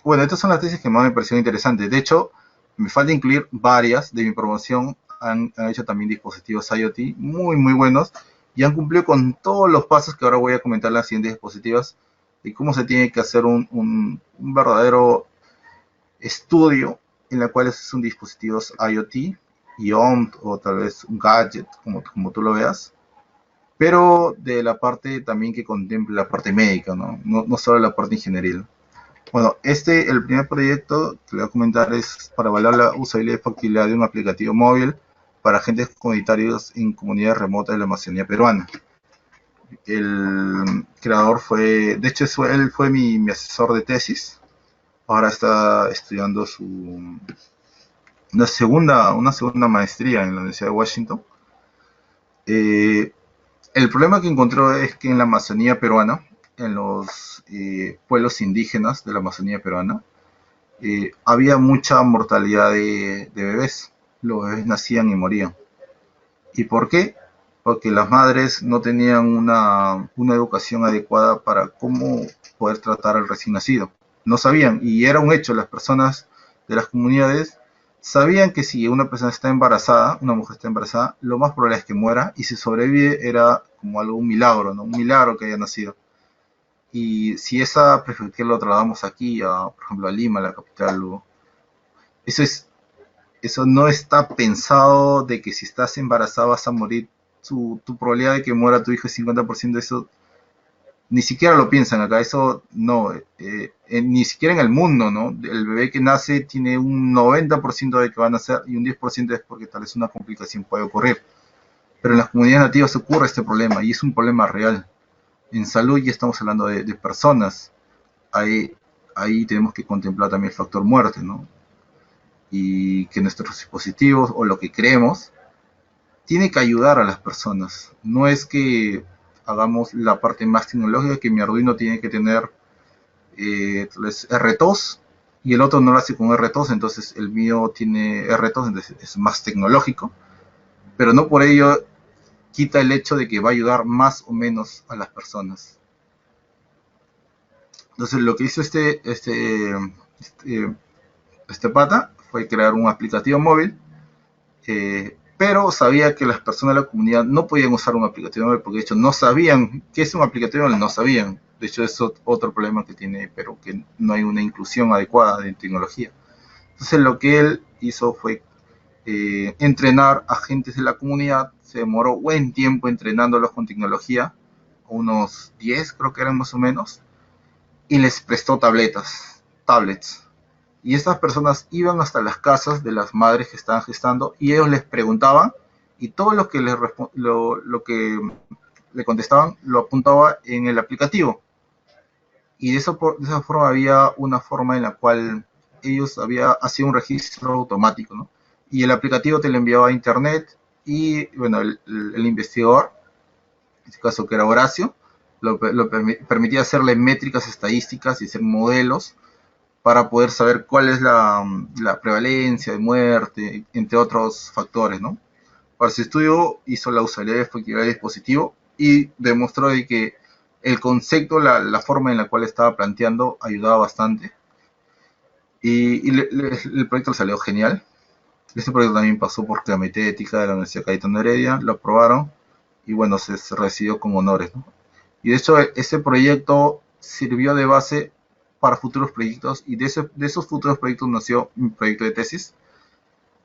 bueno, estas son las tesis que más me parecieron interesantes. De hecho, me falta incluir varias de mi promoción, han hecho también dispositivos IoT muy buenos y han cumplido con todos los pasos que ahora voy a comentar en las siguientes diapositivas y cómo se tiene que hacer un verdadero estudio en la cual son dispositivos IoT, IOMT o tal vez un gadget, como tú lo veas, pero de la parte también que contemple la parte médica, ¿no? No solo la parte ingenieril. Bueno, el primer proyecto que le voy a comentar es para evaluar la usabilidad y factibilidad de un aplicativo móvil para agentes comunitarios en comunidades remotas de la Amazonía peruana. El creador de hecho, él fue mi asesor de tesis. Ahora está estudiando una segunda maestría en la Universidad de Washington. El problema que encontró es que en la Amazonía peruana, en los pueblos indígenas de la Amazonía peruana, había mucha mortalidad de bebés. Los bebés nacían y morían. ¿Y por qué? Porque las madres no tenían una educación adecuada para cómo poder tratar al recién nacido. No sabían, y era un hecho, las personas de las comunidades sabían que si una persona está embarazada, una mujer está embarazada, lo más probable es que muera, y si sobrevive era como un milagro, ¿no? Un milagro que haya nacido. Y si esa perspectiva lo trasladamos aquí, por ejemplo, a Lima, la capital, eso es eso no está pensado de que si estás embarazada vas a morir, tu probabilidad de que muera tu hijo es 50%, eso ni siquiera lo piensan acá, eso no, ni siquiera en el mundo, ¿no? El bebé que nace tiene un 90% de que va a nacer y un 10% es porque tal vez una complicación puede ocurrir. Pero en las comunidades nativas ocurre este problema y es un problema real. En salud ya estamos hablando de personas, ahí tenemos que contemplar también el factor muerte, ¿no? y que nuestros dispositivos o lo que creemos tiene que ayudar a las personas. No es que hagamos la parte más tecnológica, que mi Arduino tiene que tener RTOS y el otro no lo hace con RTOS, entonces el mío tiene RTOS, entonces es más tecnológico, pero no por ello quita el hecho de que va a ayudar más o menos a las personas. Entonces lo que hizo este pata fue crear un aplicativo móvil, pero sabía que las personas de la comunidad no podían usar un aplicativo móvil porque de hecho no sabían qué es un aplicativo móvil, no sabían. De hecho es otro problema que tiene, pero que no hay una inclusión adecuada de tecnología. Entonces lo que él hizo fue entrenar a agentes de la comunidad. Se demoró buen tiempo entrenándolos con tecnología, unos 10 creo que eran más o menos, y les prestó tablets. Y estas personas iban hasta las casas de las madres que estaban gestando y ellos les preguntaban y todo lo que le contestaban lo apuntaba en el aplicativo. Y de esa forma había una forma en la cual ellos hacían un registro automático, ¿no? Y el aplicativo te lo enviaba a internet y, bueno, el investigador, en este caso que era Horacio, permitía hacerle métricas estadísticas y hacer modelos para poder saber cuál es la prevalencia de muerte, entre otros factores, ¿no? Para su estudio hizo la usabilidad y efectividad del dispositivo y demostró de que el concepto, la forma en la cual estaba planteando ayudaba bastante. El proyecto le salió genial. Este proyecto también pasó por Comité de Ética de la Universidad Cayetano Heredia, lo aprobaron y bueno, se recibió con honores, ¿no? Y de hecho, ese proyecto sirvió de base para futuros proyectos y de esos futuros proyectos nació un proyecto de tesis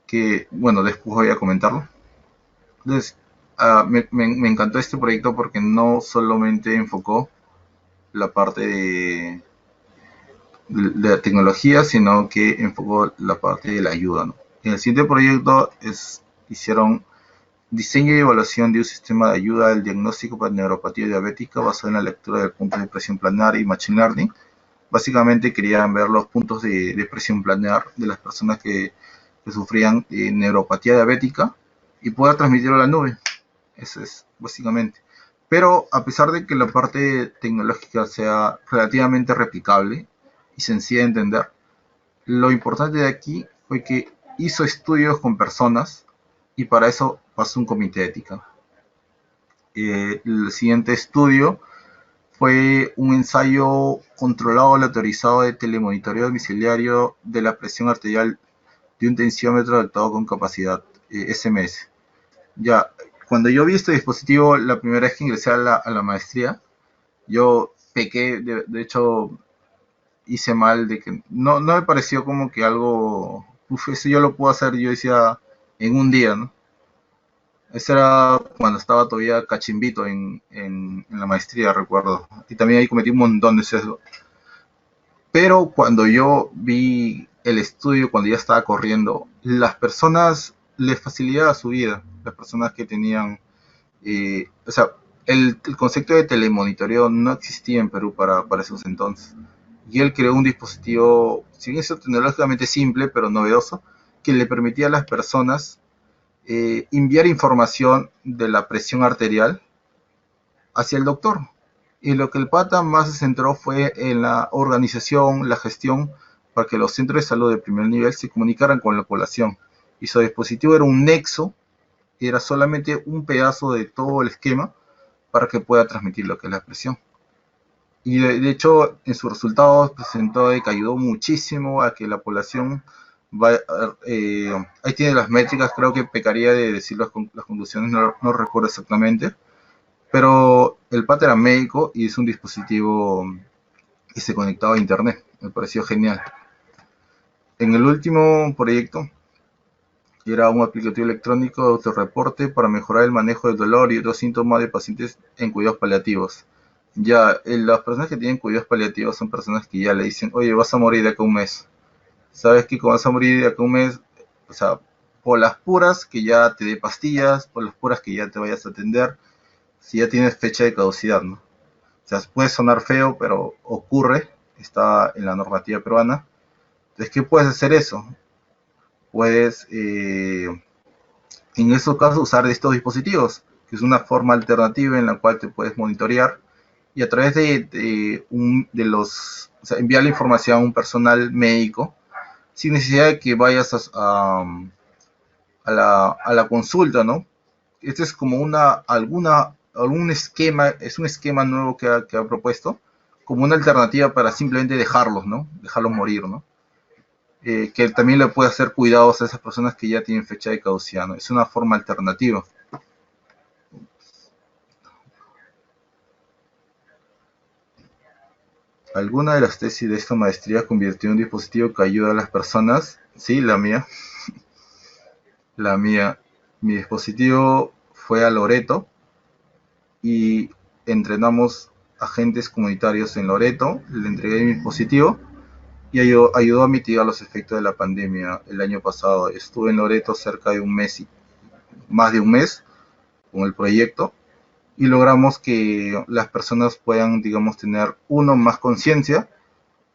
que, bueno, después voy a comentarlo. Entonces, me encantó este proyecto porque no solamente enfocó la parte de la tecnología, sino que enfocó la parte de la ayuda, ¿no? En el siguiente proyecto hicieron diseño y evaluación de un sistema de ayuda al diagnóstico para neuropatía diabética basado en la lectura de puntos de presión planar y machine learning. Básicamente querían ver los puntos de presión planar de las personas que sufrían neuropatía diabética y poder transmitirlo a la nube. Eso es básicamente. Pero a pesar de que la parte tecnológica sea relativamente replicable y sencilla de entender, lo importante de aquí fue que hizo estudios con personas y para eso pasó un comité de ética. El siguiente estudio fue un ensayo controlado aleatorizado de telemonitoreo domiciliario de la presión arterial de un tensiómetro adaptado con capacidad SMS. Ya, cuando yo vi este dispositivo la primera vez que ingresé a la maestría, yo pequé, de hecho hice mal, de que no me pareció como que algo, eso yo lo puedo hacer, yo decía, en un día, ¿no? Ese era cuando estaba todavía cachimbito en la maestría, recuerdo. Y también ahí cometí un montón de sesgo. Pero cuando yo vi el estudio, cuando ya estaba corriendo, las personas les facilitaba su vida. Las personas que tenían, o sea, el concepto de telemonitoreo no existía en Perú para esos entonces. Y él creó un dispositivo, si bien es tecnológicamente simple, pero novedoso, que le permitía a las personas enviar información de la presión arterial hacia el doctor. Y lo que el pata más se centró fue en la organización, la gestión, para que los centros de salud de primer nivel se comunicaran con la población. Y su dispositivo era un nexo, era solamente un pedazo de todo el esquema para que pueda transmitir lo que es la presión. Y de hecho, en sus resultados presentó que ayudó muchísimo a que la población ahí tiene las métricas, creo que pecaría de decir las conclusiones, no recuerdo exactamente, pero el pata era médico y hizo un dispositivo y se conectaba a internet, me pareció genial. En el último proyecto era un aplicativo electrónico de autorreporte para mejorar el manejo del dolor y otros síntomas de pacientes en cuidados paliativos. Ya, las personas que tienen cuidados paliativos son personas que ya le dicen, oye, vas a morir de acá a un mes. Sabes que vas a morir de acá a un mes, o sea, por las puras que ya te dé pastillas, por las puras que ya te vayas a atender, si ya tienes fecha de caducidad, ¿no? O sea, puede sonar feo, pero ocurre, está en la normativa peruana. Entonces, ¿qué puedes hacer eso? puedes en esos casos usar estos dispositivos, que es una forma alternativa en la cual te puedes monitorear y a través de los, o sea, enviar la información a un personal médico sin necesidad de que vayas a la consulta, ¿no? Este es como algún esquema, es un esquema nuevo que ha propuesto, como una alternativa para simplemente dejarlos, ¿no? Dejarlos morir, ¿no? Que también le puede hacer cuidados a esas personas que ya tienen fecha de caducidad, ¿no? Es una forma alternativa. ¿Alguna de las tesis de esta maestría convirtió en un dispositivo que ayuda a las personas? Sí, la mía. La mía. Mi dispositivo fue a Loreto y entrenamos agentes comunitarios en Loreto. Le entregué mi dispositivo y ayudó a mitigar los efectos de la pandemia el año pasado. Estuve en Loreto cerca de un mes, más de un mes, con el proyecto y logramos que las personas puedan, digamos, tener más conciencia,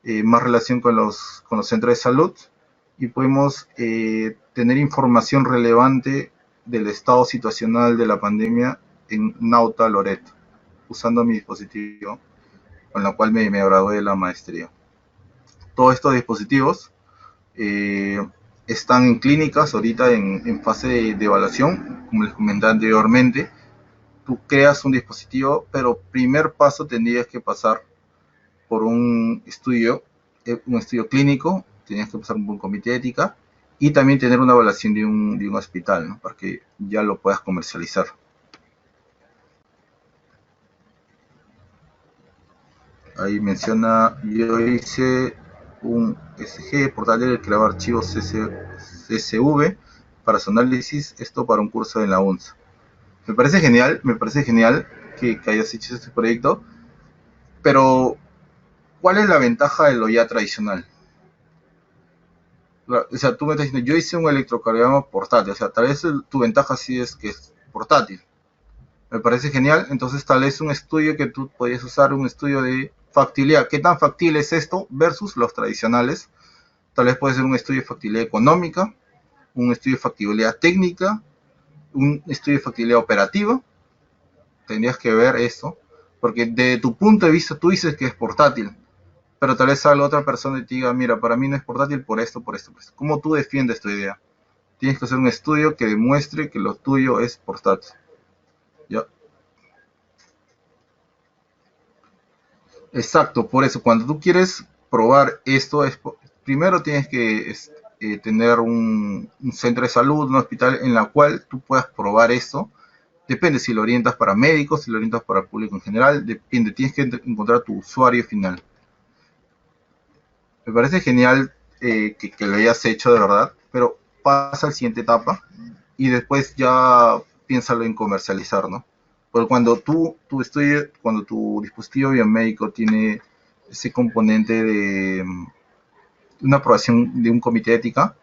más relación con los centros de salud y podemos tener información relevante del estado situacional de la pandemia en Nauta Loreto, usando mi dispositivo con la cual me gradué de la maestría. Todos estos dispositivos eh, están en clínicas ahorita en fase de evaluación, como les comenté anteriormente. Tú creas un dispositivo, pero primer paso tendrías que pasar por un estudio clínico, tienes que pasar por un comité de ética y también tener una evaluación de un hospital, ¿no? Para que ya lo puedas comercializar. Ahí menciona, yo hice un SG portátil que creaba archivos CSV para su análisis, esto para un curso en la UNSA. Me parece genial que hayas hecho este proyecto, pero ¿cuál es la ventaja de lo ya tradicional? O sea, tú me estás diciendo, yo hice un electrocardiograma portátil, o sea, tal vez tu ventaja sí es que es portátil. Me parece genial, entonces tal vez un estudio que tú podrías usar, un estudio de factibilidad, ¿qué tan factible es esto versus los tradicionales? Tal vez puede ser un estudio de factibilidad económica, un estudio de factibilidad técnica, un estudio de factibilidad operativa, tendrías que ver esto, porque de tu punto de vista tú dices que es portátil, pero tal vez salga otra persona y te diga, mira, para mí no es portátil por esto, por esto, por esto. ¿Cómo tú defiendes tu idea? Tienes que hacer un estudio que demuestre que lo tuyo es portátil. ¿Ya? Exacto, por eso, cuando tú quieres probar esto, primero tienes que tener un centro de salud, un hospital en la cual tú puedas probar esto. Depende si lo orientas para médicos, si lo orientas para el público en general, depende, tienes que encontrar tu usuario final. Me parece genial que lo hayas hecho de verdad, pero pasa a la siguiente etapa y después ya piénsalo en comercializar, ¿no? Porque cuando cuando tu dispositivo biomédico tiene ese componente de una aprobación de un comité de ética,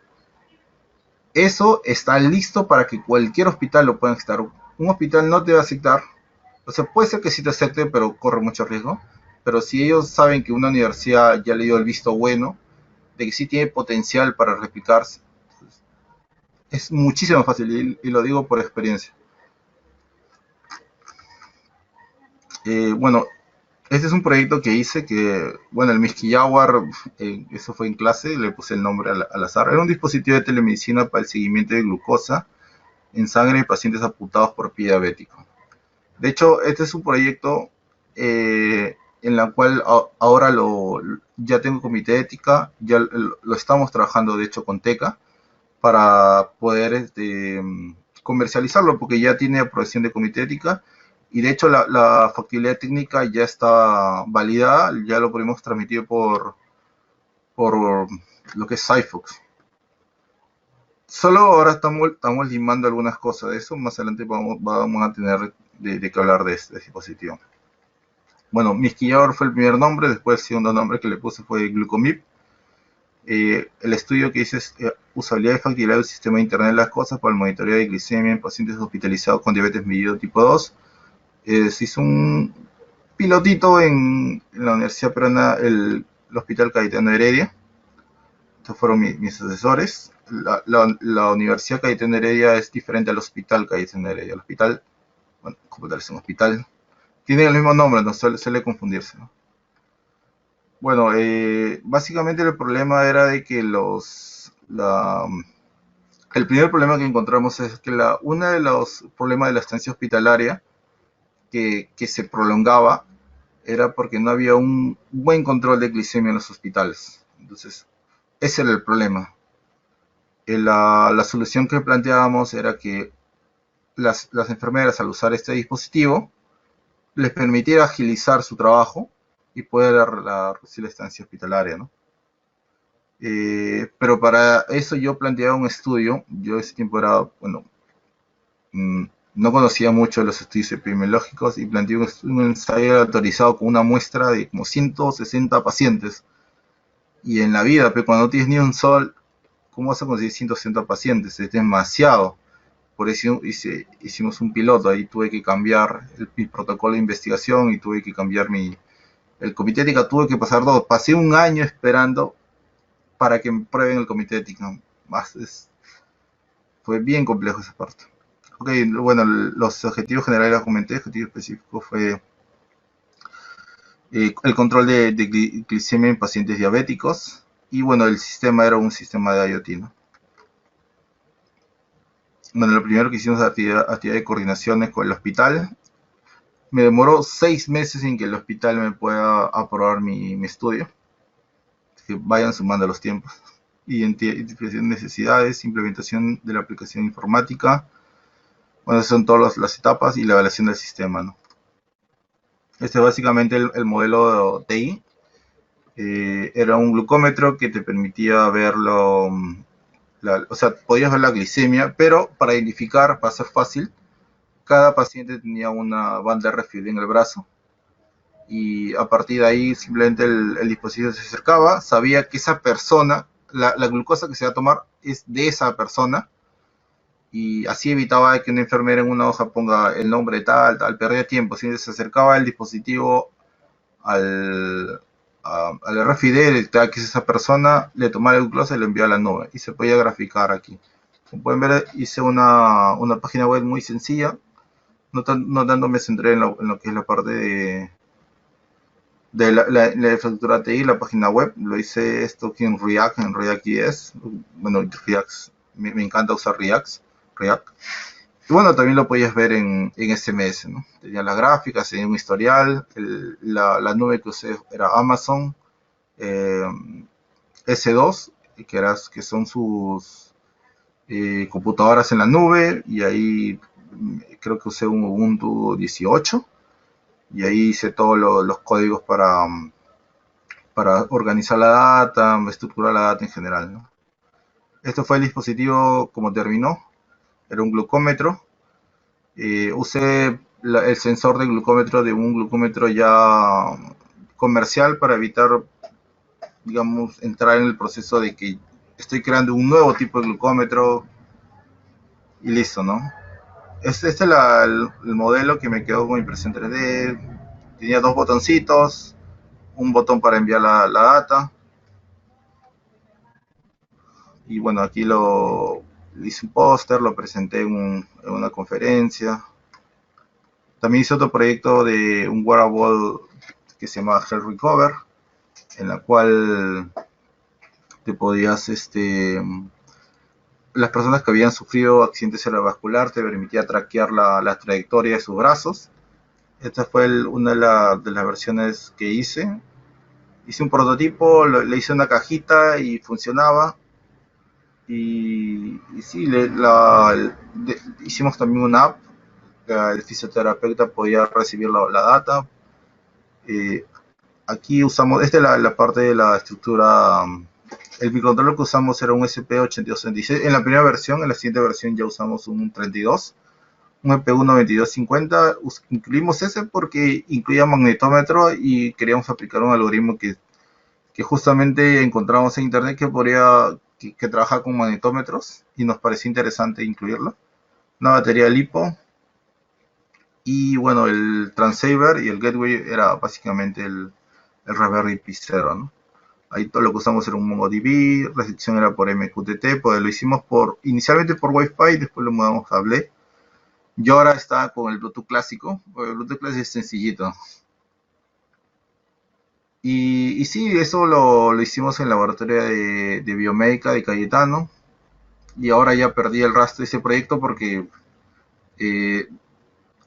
eso está listo para que cualquier hospital lo pueda aceptar. Un hospital no te va a aceptar, o sea, puede ser que sí te acepte, pero corre mucho riesgo. Pero si ellos saben que una universidad ya le dio el visto bueno, de que sí tiene potencial para replicarse, es muchísimo fácil y lo digo por experiencia. Bueno, este es un proyecto que hice que, bueno, el Miskiyawar, eso fue en clase, le puse el nombre al azar. Era un dispositivo de telemedicina para el seguimiento de glucosa en sangre de pacientes amputados por pie diabético. De hecho, este es un proyecto en la cual ahora ya tengo comité de ética, ya lo estamos trabajando de hecho con TECA para poder comercializarlo porque ya tiene aprobación de comité de ética y de hecho la factibilidad técnica ya está validada, ya lo podemos transmitir por lo que es Cyfox. Solo ahora estamos limando algunas cosas de eso, más adelante vamos a tener de que hablar de este dispositivo. Bueno, Miskiyawar fue el primer nombre, después el segundo nombre que le puse fue Glucomip. El estudio que hice es usabilidad y factibilidad del sistema de Internet de las cosas para el monitoreo de glicemia en pacientes hospitalizados con diabetes mellitus tipo 2. Se hizo un pilotito en la Universidad Peruana, el Hospital Cayetano Heredia. Estos fueron mis asesores. la Universidad Cayetano Heredia es diferente al Hospital Cayetano Heredia. El hospital, bueno, como tal es un hospital, tiene el mismo nombre, no suele confundirse, ¿no? Bueno, básicamente el problema era de que el primer problema que encontramos es que uno de los problemas de la estancia hospitalaria que se prolongaba era porque no había un buen control de glicemia en los hospitales. Entonces, ese era el problema. La solución que planteábamos era que las enfermeras, al usar este dispositivo, les permitiera agilizar su trabajo y poder reducir la estancia hospitalaria, ¿no? Pero para eso yo planteaba un estudio. Yo ese tiempo era, bueno, mm, no conocía mucho los estudios epidemiológicos y planteé un ensayo autorizado con una muestra de como 160 pacientes. Y en la vida, pero cuando no tienes ni un sol, ¿cómo vas a conseguir 160 pacientes? Es demasiado. Por eso hicimos un piloto. Ahí tuve que cambiar mi protocolo de investigación y tuve que cambiar el comité ética. Tuve que pasar dos. Pasé un año esperando para que me prueben el comité ético. Fue bien complejo esa parte. Ok, bueno, los objetivos generales los comenté. El objetivo específico fue el control de glicemia en pacientes diabéticos. Y bueno, el sistema era un sistema de IoT, ¿no? Bueno, lo primero que hicimos actividad de coordinaciones con el hospital. Me demoró 6 meses en que el hospital me pueda aprobar mi estudio. Que vayan sumando los tiempos. Identificación de necesidades, implementación de la aplicación informática. Bueno, esas son todas las etapas y la evaluación del sistema, ¿no? Este es básicamente el modelo de TI. Era un glucómetro que te permitía verlo, o sea, podías ver la glicemia, pero para identificar, para ser fácil, cada paciente tenía una banda RFID en el brazo y a partir de ahí simplemente el dispositivo se acercaba, sabía que esa persona, la glucosa que se va a tomar es de esa persona y así evitaba que una enfermera en una hoja ponga el nombre de tal, perdía tiempo. Si se acercaba el dispositivo al RFID, detectaba que es esa persona, le tomaba la glucosa y lo enviaba a la nube y se podía graficar aquí. Como pueden ver, hice una página web muy sencilla. No tanto me centré en lo que es la parte de la infraestructura TI, la página web. Lo hice esto aquí en React.js. Bueno, React, me encanta usar React. Y bueno, también lo podías ver en SMS, ¿no? Tenía las gráficas, tenía un historial. La nube que usé era Amazon eh, S2, que son sus computadoras en la nube. Y ahí creo que usé un Ubuntu 18. Y ahí hice todos los códigos para organizar la data, estructurar la data en general, ¿no? Esto fue el dispositivo como terminó. Era un glucómetro. Usé el sensor de glucómetro de un glucómetro ya comercial para evitar, digamos, entrar en el proceso de que estoy creando un nuevo tipo de glucómetro y listo, ¿no? Este es el modelo que me quedó con impresión 3D. Tenía dos botoncitos, un botón para enviar la data. Y bueno, aquí hice un póster, lo presenté en una conferencia. También hice otro proyecto de un wearable que se llama Health Recover, en la cual te podías, las personas que habían sufrido accidente cerebrovascular te permitía traquear la trayectoria de sus brazos. Esta fue una de las versiones que hice. Hice un prototipo, le hice una cajita y funcionaba. Y sí, hicimos también una app. El fisioterapeuta podía recibir la data. Eh, Aquí usamos, esta es la parte de la estructura. El microcontrolador que usamos era un SP8266. En la primera versión, en la siguiente versión ya usamos un 32, un EPU 9250. Incluimos ese porque incluía magnetómetro y queríamos aplicar un algoritmo que justamente encontramos en internet que trabaja con magnetómetros y nos pareció interesante incluirlo. Una batería LiPo y bueno, el transceiver y el gateway era básicamente el Raspberry Pi 0, ¿no? Ahí todo lo que usamos era un MongoDB, recepción era por MQTT, pues lo hicimos inicialmente por Wi-Fi, después lo mudamos a Blade. Yo ahora está con el Bluetooth clásico, porque el Bluetooth clásico es sencillito. Y sí, eso lo hicimos en el laboratorio de biomédica de Cayetano, y ahora ya perdí el rastro de ese proyecto porque eh,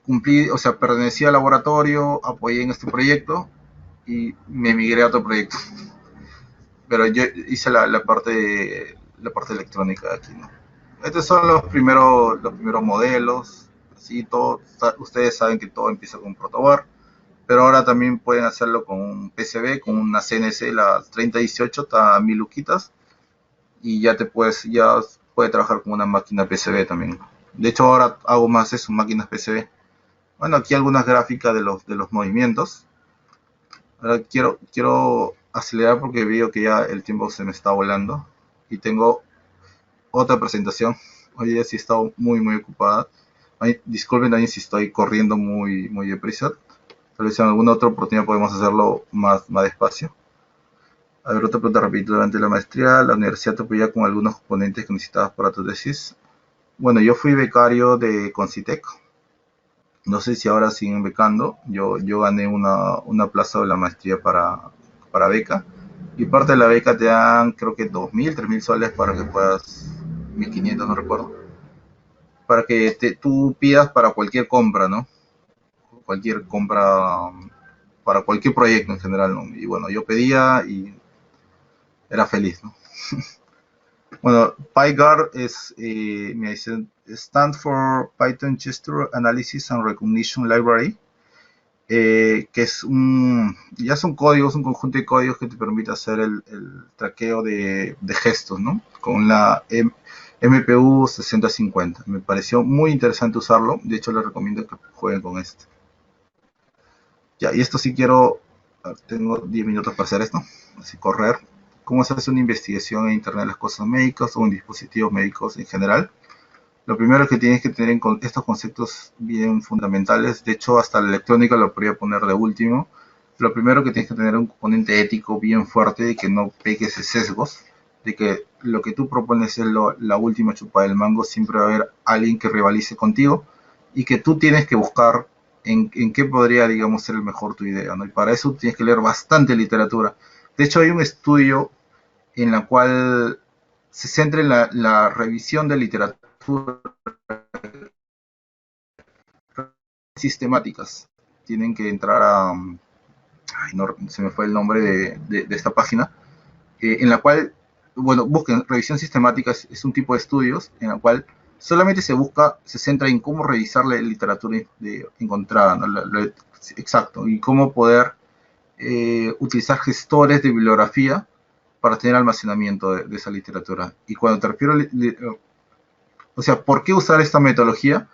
cumplí, o sea, pertenecía al laboratorio, apoyé en este proyecto y me migré a otro proyecto. Pero yo hice la parte electrónica de aquí, ¿no? Estos son los primeros modelos, así todo, ustedes saben que todo empieza con un protobar, pero ahora también pueden hacerlo con un PCB, con una CNC, la 3018, está a 1000 luquitas, y ya puede trabajar con una máquina PCB también. De hecho ahora hago más eso, máquinas PCB. Bueno, aquí algunas gráficas de los movimientos. Ahora quiero acelerar porque veo que ya el tiempo se me está volando y tengo otra presentación. Hoy día sí he estado muy ocupada. Ay, disculpen también si estoy corriendo muy deprisa. Tal vez en alguna otra oportunidad podemos hacerlo más despacio. A ver, otra pregunta rapidito. Durante la maestría, la universidad te apoya con algunos componentes que necesitabas para tu tesis. Bueno, yo fui becario de Concitec. No sé si ahora siguen becando. Yo gané una plaza de la maestría para beca. Y parte de la beca te dan, creo que 2000, 3000 soles para que puedas, 1500, no recuerdo, para que tú pidas para cualquier compra, ¿no? Cualquier compra, para cualquier proyecto en general, ¿no? Y bueno, yo pedía y era feliz, ¿no? Bueno, PyGuard me dicen, stand for Python Gesture Analysis and Recognition Library, que ya son códigos, un conjunto de códigos que te permite hacer el traqueo de gestos, ¿no? Con la MPU 6050. Me pareció muy interesante usarlo, de hecho les recomiendo que jueguen con este. Ya, y esto sí quiero, tengo 10 minutos para hacer esto, así correr. ¿Cómo se hace una investigación en Internet de las cosas médicas o en dispositivos médicos en general? Lo primero que tienes que tener en estos conceptos bien fundamentales, de hecho hasta la electrónica lo podría poner de último. Lo primero que tienes que tener un componente ético bien fuerte, de que no peques sesgos, de que lo que tú propones es la última chupada del mango, siempre va a haber alguien que rivalice contigo y que tú tienes que buscar en qué podría, digamos, ser el mejor tu idea, ¿no? Y para eso tienes que leer bastante literatura. De hecho hay un estudio en la cual se centra en la revisión de literatura sistemáticas. Tienen que entrar ay, no, se me fue el nombre de esta página, en la cual, bueno, busquen, revisión sistemática es un tipo de estudios en la cual solamente se centra en cómo revisar la literatura encontrada, ¿no? Exacto, y cómo poder utilizar gestores de bibliografía para tener almacenamiento de esa literatura. Y cuando te refiero, o sea, ¿por qué usar esta metodología?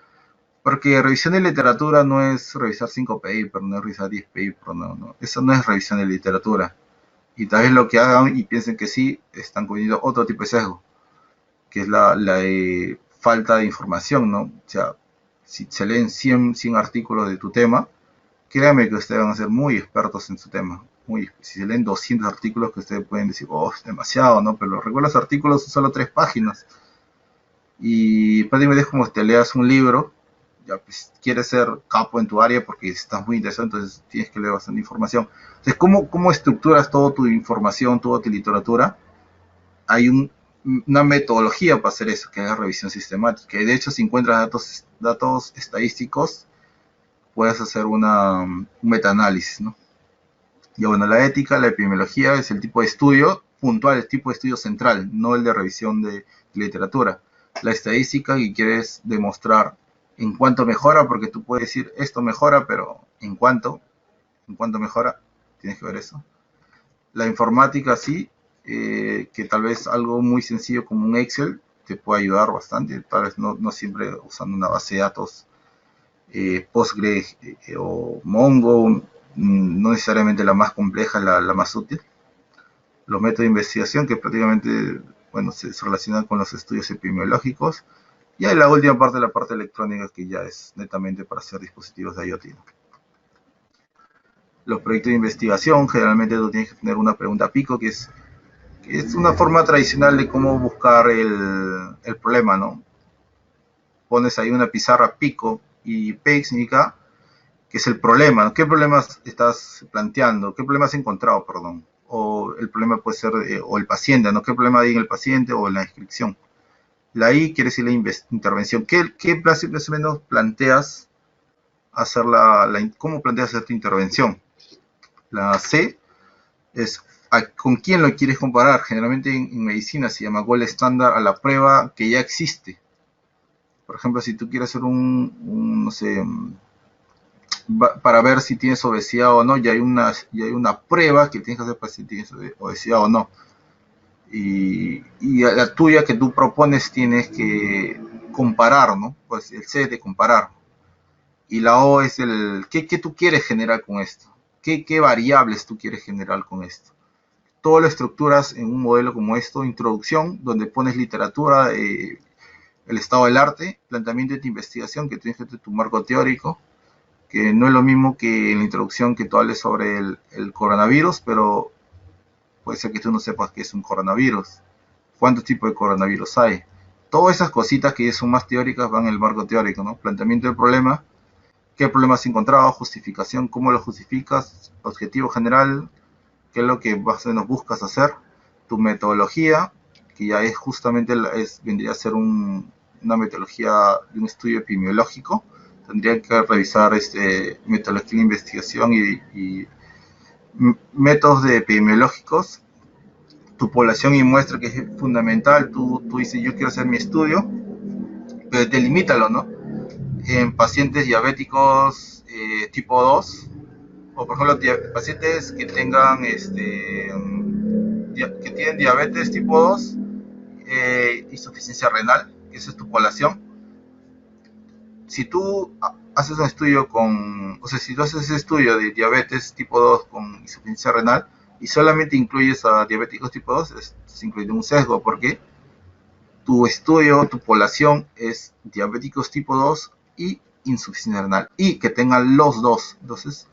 Porque revisión de literatura no es revisar 5 papers, no es revisar 10 papers, no. Eso no es revisión de literatura. Y tal vez lo que hagan y piensen que sí, están cometiendo otro tipo de sesgo, que es la de falta de información, ¿no? O sea, si se leen 100 artículos de tu tema, créanme que ustedes van a ser muy expertos en su tema. Si se leen 200 artículos que ustedes pueden decir, oh, es demasiado, ¿no? Pero recuerda, los artículos son solo 3 páginas. Y prácticamente es como si te leas un libro, ya pues quieres ser capo en tu área porque estás muy interesado, entonces tienes que leer bastante información. Entonces, ¿cómo estructuras toda tu información, toda tu literatura? Hay una metodología para hacer eso, que es la revisión sistemática. Y de hecho, si encuentras datos estadísticos, puedes hacer un metaanálisis, ¿no? Y bueno, la ética, la epidemiología es el tipo de estudio puntual, el tipo de estudio central, no el de revisión de literatura. La estadística, que quieres demostrar en cuánto mejora, porque tú puedes decir esto mejora, pero en cuánto mejora, tienes que ver eso. La informática sí, que tal vez algo muy sencillo como un Excel te puede ayudar bastante, tal vez no siempre usando una base de datos Postgre o Mongo, no necesariamente la más compleja, la más útil. Los métodos de investigación que prácticamente, bueno, se relacionan con los estudios epidemiológicos. Y hay la última parte, la parte electrónica, que ya es netamente para hacer dispositivos de IoT, ¿no? Los proyectos de investigación, generalmente tú tienes que tener una pregunta pico, que es Es una forma tradicional de cómo buscar el problema, ¿no? Pones ahí una pizarra pico y P significa que es el problema, ¿no? ¿Qué problemas estás planteando? ¿Qué problema has encontrado, perdón? O el problema puede ser, o el paciente, ¿no? ¿Qué problema hay en el paciente o en la inscripción? La I quiere decir la intervención. ¿Qué más o menos planteas hacer cómo planteas hacer tu intervención? La C es con quién lo quieres comparar. Generalmente en medicina se llama gold estándar a la prueba que ya existe. Por ejemplo, si tú quieres hacer no sé, para ver si tienes obesidad o no, ya hay una prueba que tienes que hacer para si tienes obesidad o no. Y la tuya que tú propones tienes que comparar, ¿no? Pues el C es de comparar. Y la O es ¿qué tú quieres generar con esto? ¿Qué variables tú quieres generar con esto? Todo lo estructuras en un modelo como esto, introducción, donde pones literatura, el estado del arte, planteamiento de tu investigación, que tienes que tener tu marco teórico, que no es lo mismo que en la introducción que tú hables sobre el coronavirus, pero puede ser que tú no sepas qué es un coronavirus, cuántos tipos de coronavirus hay. Todas esas cositas que son más teóricas van en el marco teórico, ¿no? Planteamiento del problema, qué problemas has encontrado, justificación, cómo lo justificas, objetivo general, qué es lo que más o menos buscas hacer, tu metodología, que ya es justamente, vendría a ser una metodología de un estudio epidemiológico. Tendría que revisar metodología de investigación y métodos epidemiológicos, tu población y muestra, que es fundamental. Tú dices, yo quiero hacer mi estudio, pero delimítalo, ¿no? En pacientes diabéticos tipo 2, o por ejemplo, pacientes que tengan que tienen diabetes tipo 2, insuficiencia renal, que esa es tu población. Si tú haces un estudio si tú haces ese estudio de diabetes tipo 2 con insuficiencia renal y solamente incluyes a diabéticos tipo 2, es incluir un sesgo, porque tu estudio, tu población es diabéticos tipo 2 y insuficiencia renal, y que tengan los dos. Entonces,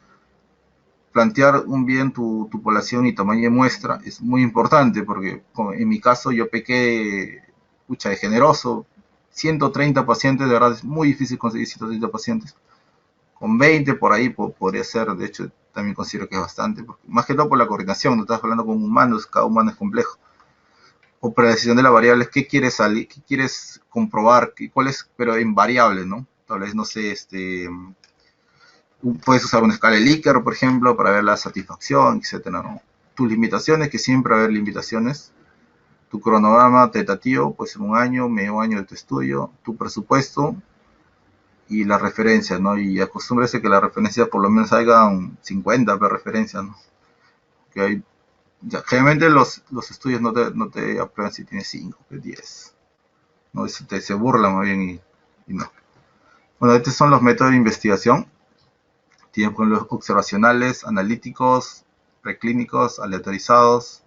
plantear bien tu población y tamaño de muestra es muy importante, porque en mi caso yo pequé de generoso. 130 pacientes, de verdad es muy difícil conseguir 130 pacientes. Con 20 por ahí podría ser, de hecho también considero que es bastante, porque, más que todo por la coordinación, no estás hablando con humanos, cada humano es complejo. O predecisión de las variables, qué quieres salir, qué quieres comprobar, cuál es, pero en variables, ¿no? Tal vez, no sé, puedes usar una escala de Likert, por ejemplo, para ver la satisfacción, etcétera, ¿no? Tus limitaciones, que siempre va a haber limitaciones. Tu cronograma tentativo, pues en un año, medio año de tu estudio, tu presupuesto y las referencias, ¿no? Y acostúmbrese que las referencias por lo menos hagan 50 referencias, ¿no? Que hay, generalmente los estudios no te aprueban si tienes 5, 10, ¿no? Eso se burlan más bien y no. Bueno, estos son los métodos de investigación. Tienen los observacionales, analíticos, preclínicos, aleatorizados,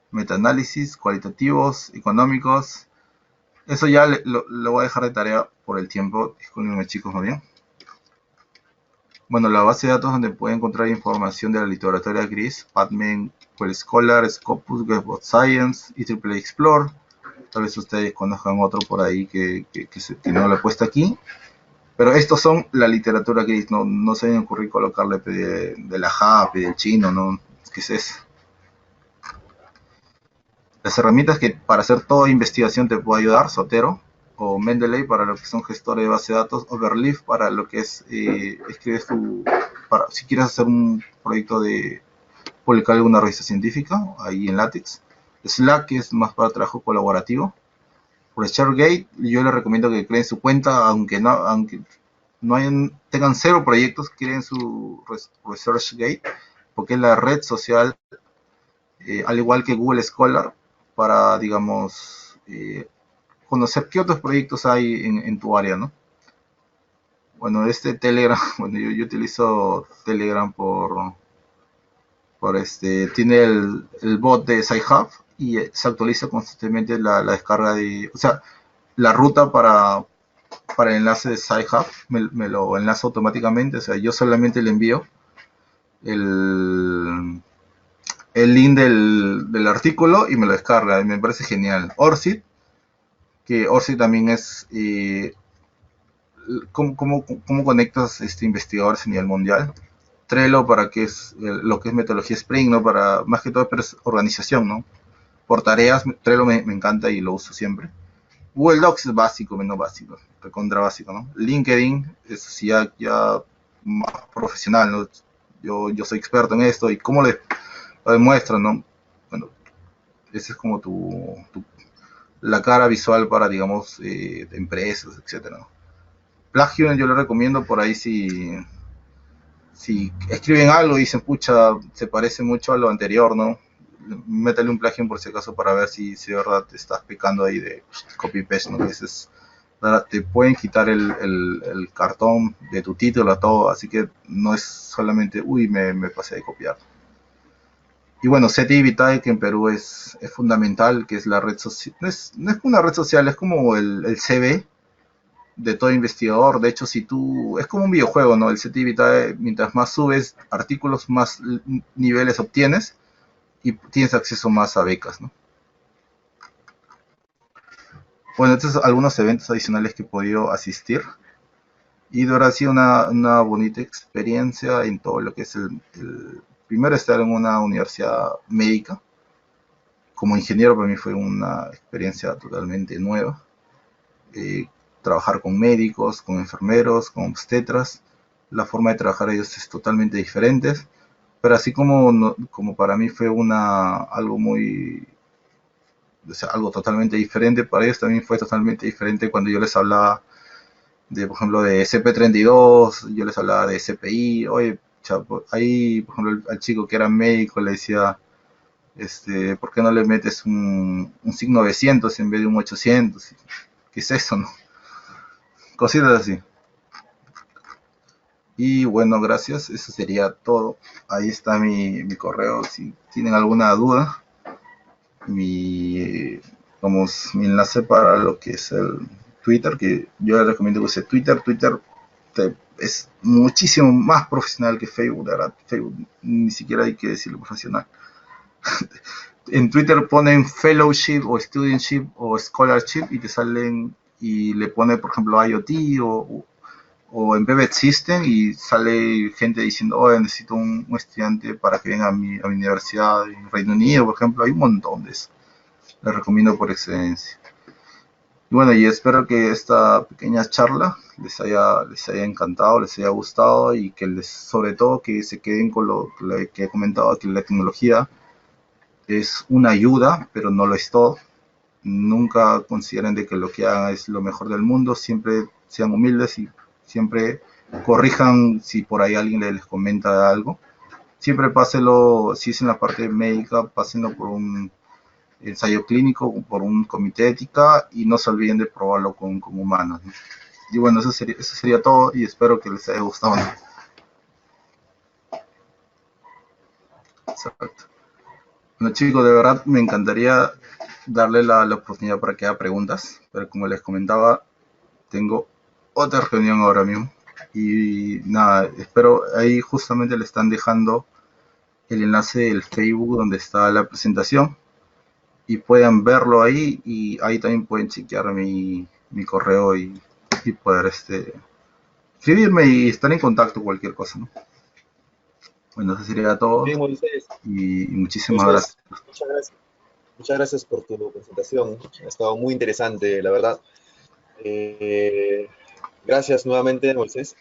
metaanálisis, cualitativos, económicos. Eso ya lo voy a dejar de tarea por el tiempo. Discúlpenme, chicos, ¿no bien? Bueno, la base de datos donde pueden encontrar información de la literatura gris, PubMed, Quell Scholar, Scopus, Web of Science y EEE Explore. Tal vez ustedes conozcan otro por ahí que no lo he puesto aquí. Pero estos son la literatura gris, no se me ocurrió colocarle de la JAP, del chino, ¿no? ¿Qué es eso? Las herramientas que para hacer toda investigación te puede ayudar, Zotero o Mendeley para lo que son gestores de base de datos, Overleaf para lo que es escribes si quieres hacer un proyecto de publicar alguna revista científica ahí en LaTeX, Slack, que es más para trabajo colaborativo. Por ShareGate, yo les recomiendo que creen su cuenta, aunque tengan 0 proyectos, creen su ResearchGate, porque es la red social, al igual que Google Scholar, para, digamos, conocer qué otros proyectos hay en tu área, ¿no? Bueno, Telegram, bueno, yo utilizo Telegram tiene el bot de Sci-Hub y se actualiza constantemente la descarga o sea, la ruta para el enlace de Sci-Hub, me lo enlaza automáticamente, o sea, yo solamente le envío el el link del artículo y me lo descarga, y me parece genial. Orsit, que Orsit también es cómo conectas investigadores a nivel mundial. Trello para que es lo que es metodología Spring, ¿no? Para más que todo, pero es organización, ¿no? Por tareas, Trello me encanta y lo uso siempre. Google Docs es básico, menos básico, recontra básico, ¿no? LinkedIn es sí ya más profesional, ¿no? Yo soy experto en esto y cómo lo demuestro, ¿no? Bueno, ese es como la cara visual para, digamos, de empresas, etcétera, ¿no? Plagio yo lo recomiendo por ahí si escriben algo y dicen, pucha, se parece mucho a lo anterior, ¿no? Métele un plagio por si acaso para ver si de verdad te estás picando ahí de copy-paste, ¿no? Te pueden quitar el cartón de tu título a todo, así que no es solamente, uy, me pasé de copiar. Y bueno, SETI Vitae, que en Perú es fundamental, que es la red social, no es una red social, es como el CV de todo investigador. De hecho, si tú, es como un videojuego, ¿no? El SETI Vitae, mientras más subes artículos, más niveles obtienes y tienes acceso más a becas, ¿no? Bueno, estos son algunos eventos adicionales que he podido asistir y de verdad ha sido una bonita experiencia en todo lo que es primero estar en una universidad médica. Como ingeniero para mí fue una experiencia totalmente nueva. Eh, Trabajar con médicos, con enfermeros, con obstetras, la forma de trabajar ellos es totalmente diferente, pero así como, como para mí fue algo muy, o sea, algo totalmente diferente, para ellos también fue totalmente diferente cuando yo les hablaba de, por ejemplo, de SCP-32, yo les hablaba de SPI, oye, chapo, ahí, por ejemplo, al chico que era médico le decía, ¿por qué no le metes un signo 900 en vez de un 800? ¿Qué es eso, no? Cositas así. Y bueno, gracias, eso sería todo. Ahí está mi correo, si tienen alguna duda, mi, como mi enlace para lo que es el Twitter, que yo les recomiendo que use Twitter. Twitter es muchísimo más profesional que Facebook, de verdad. Facebook ni siquiera hay que decirlo profesional. En Twitter ponen fellowship o studentship o scholarship y te salen y le pone, por ejemplo, IoT o Embedded System y sale gente diciendo, oh, necesito un estudiante para que venga a mi universidad en Reino Unido, por ejemplo. Hay un montón de eso. Les recomiendo por excelencia. Y bueno, y espero que esta pequeña charla les haya encantado, les haya gustado y que sobre todo que se queden con lo que he comentado, que la tecnología es una ayuda, pero no lo es todo. Nunca consideren de que lo que hagan es lo mejor del mundo, siempre sean humildes y siempre corrijan si por ahí alguien les comenta algo. Siempre pásenlo, si es en la parte médica, pásenlo por un ensayo clínico, por un comité de ética y no se olviden de probarlo con humanos, ¿no? Y bueno, eso sería todo y espero que les haya gustado, ¿no? Exacto. Bueno, chicos, de verdad me encantaría darle la oportunidad para que haga preguntas, pero como les comentaba, tengo otra reunión ahora mismo. Y nada, espero, ahí justamente le están dejando el enlace del Facebook donde está la presentación y puedan verlo ahí y ahí también pueden chequear mi correo y poder escribirme y estar en contacto cualquier cosa, ¿no? Bueno, eso sería todo Bien, Moisés. y muchísimas Moisés, gracias. muchas gracias. Muchas gracias por tu presentación. Ha estado muy interesante, la verdad. Gracias nuevamente, Moisés.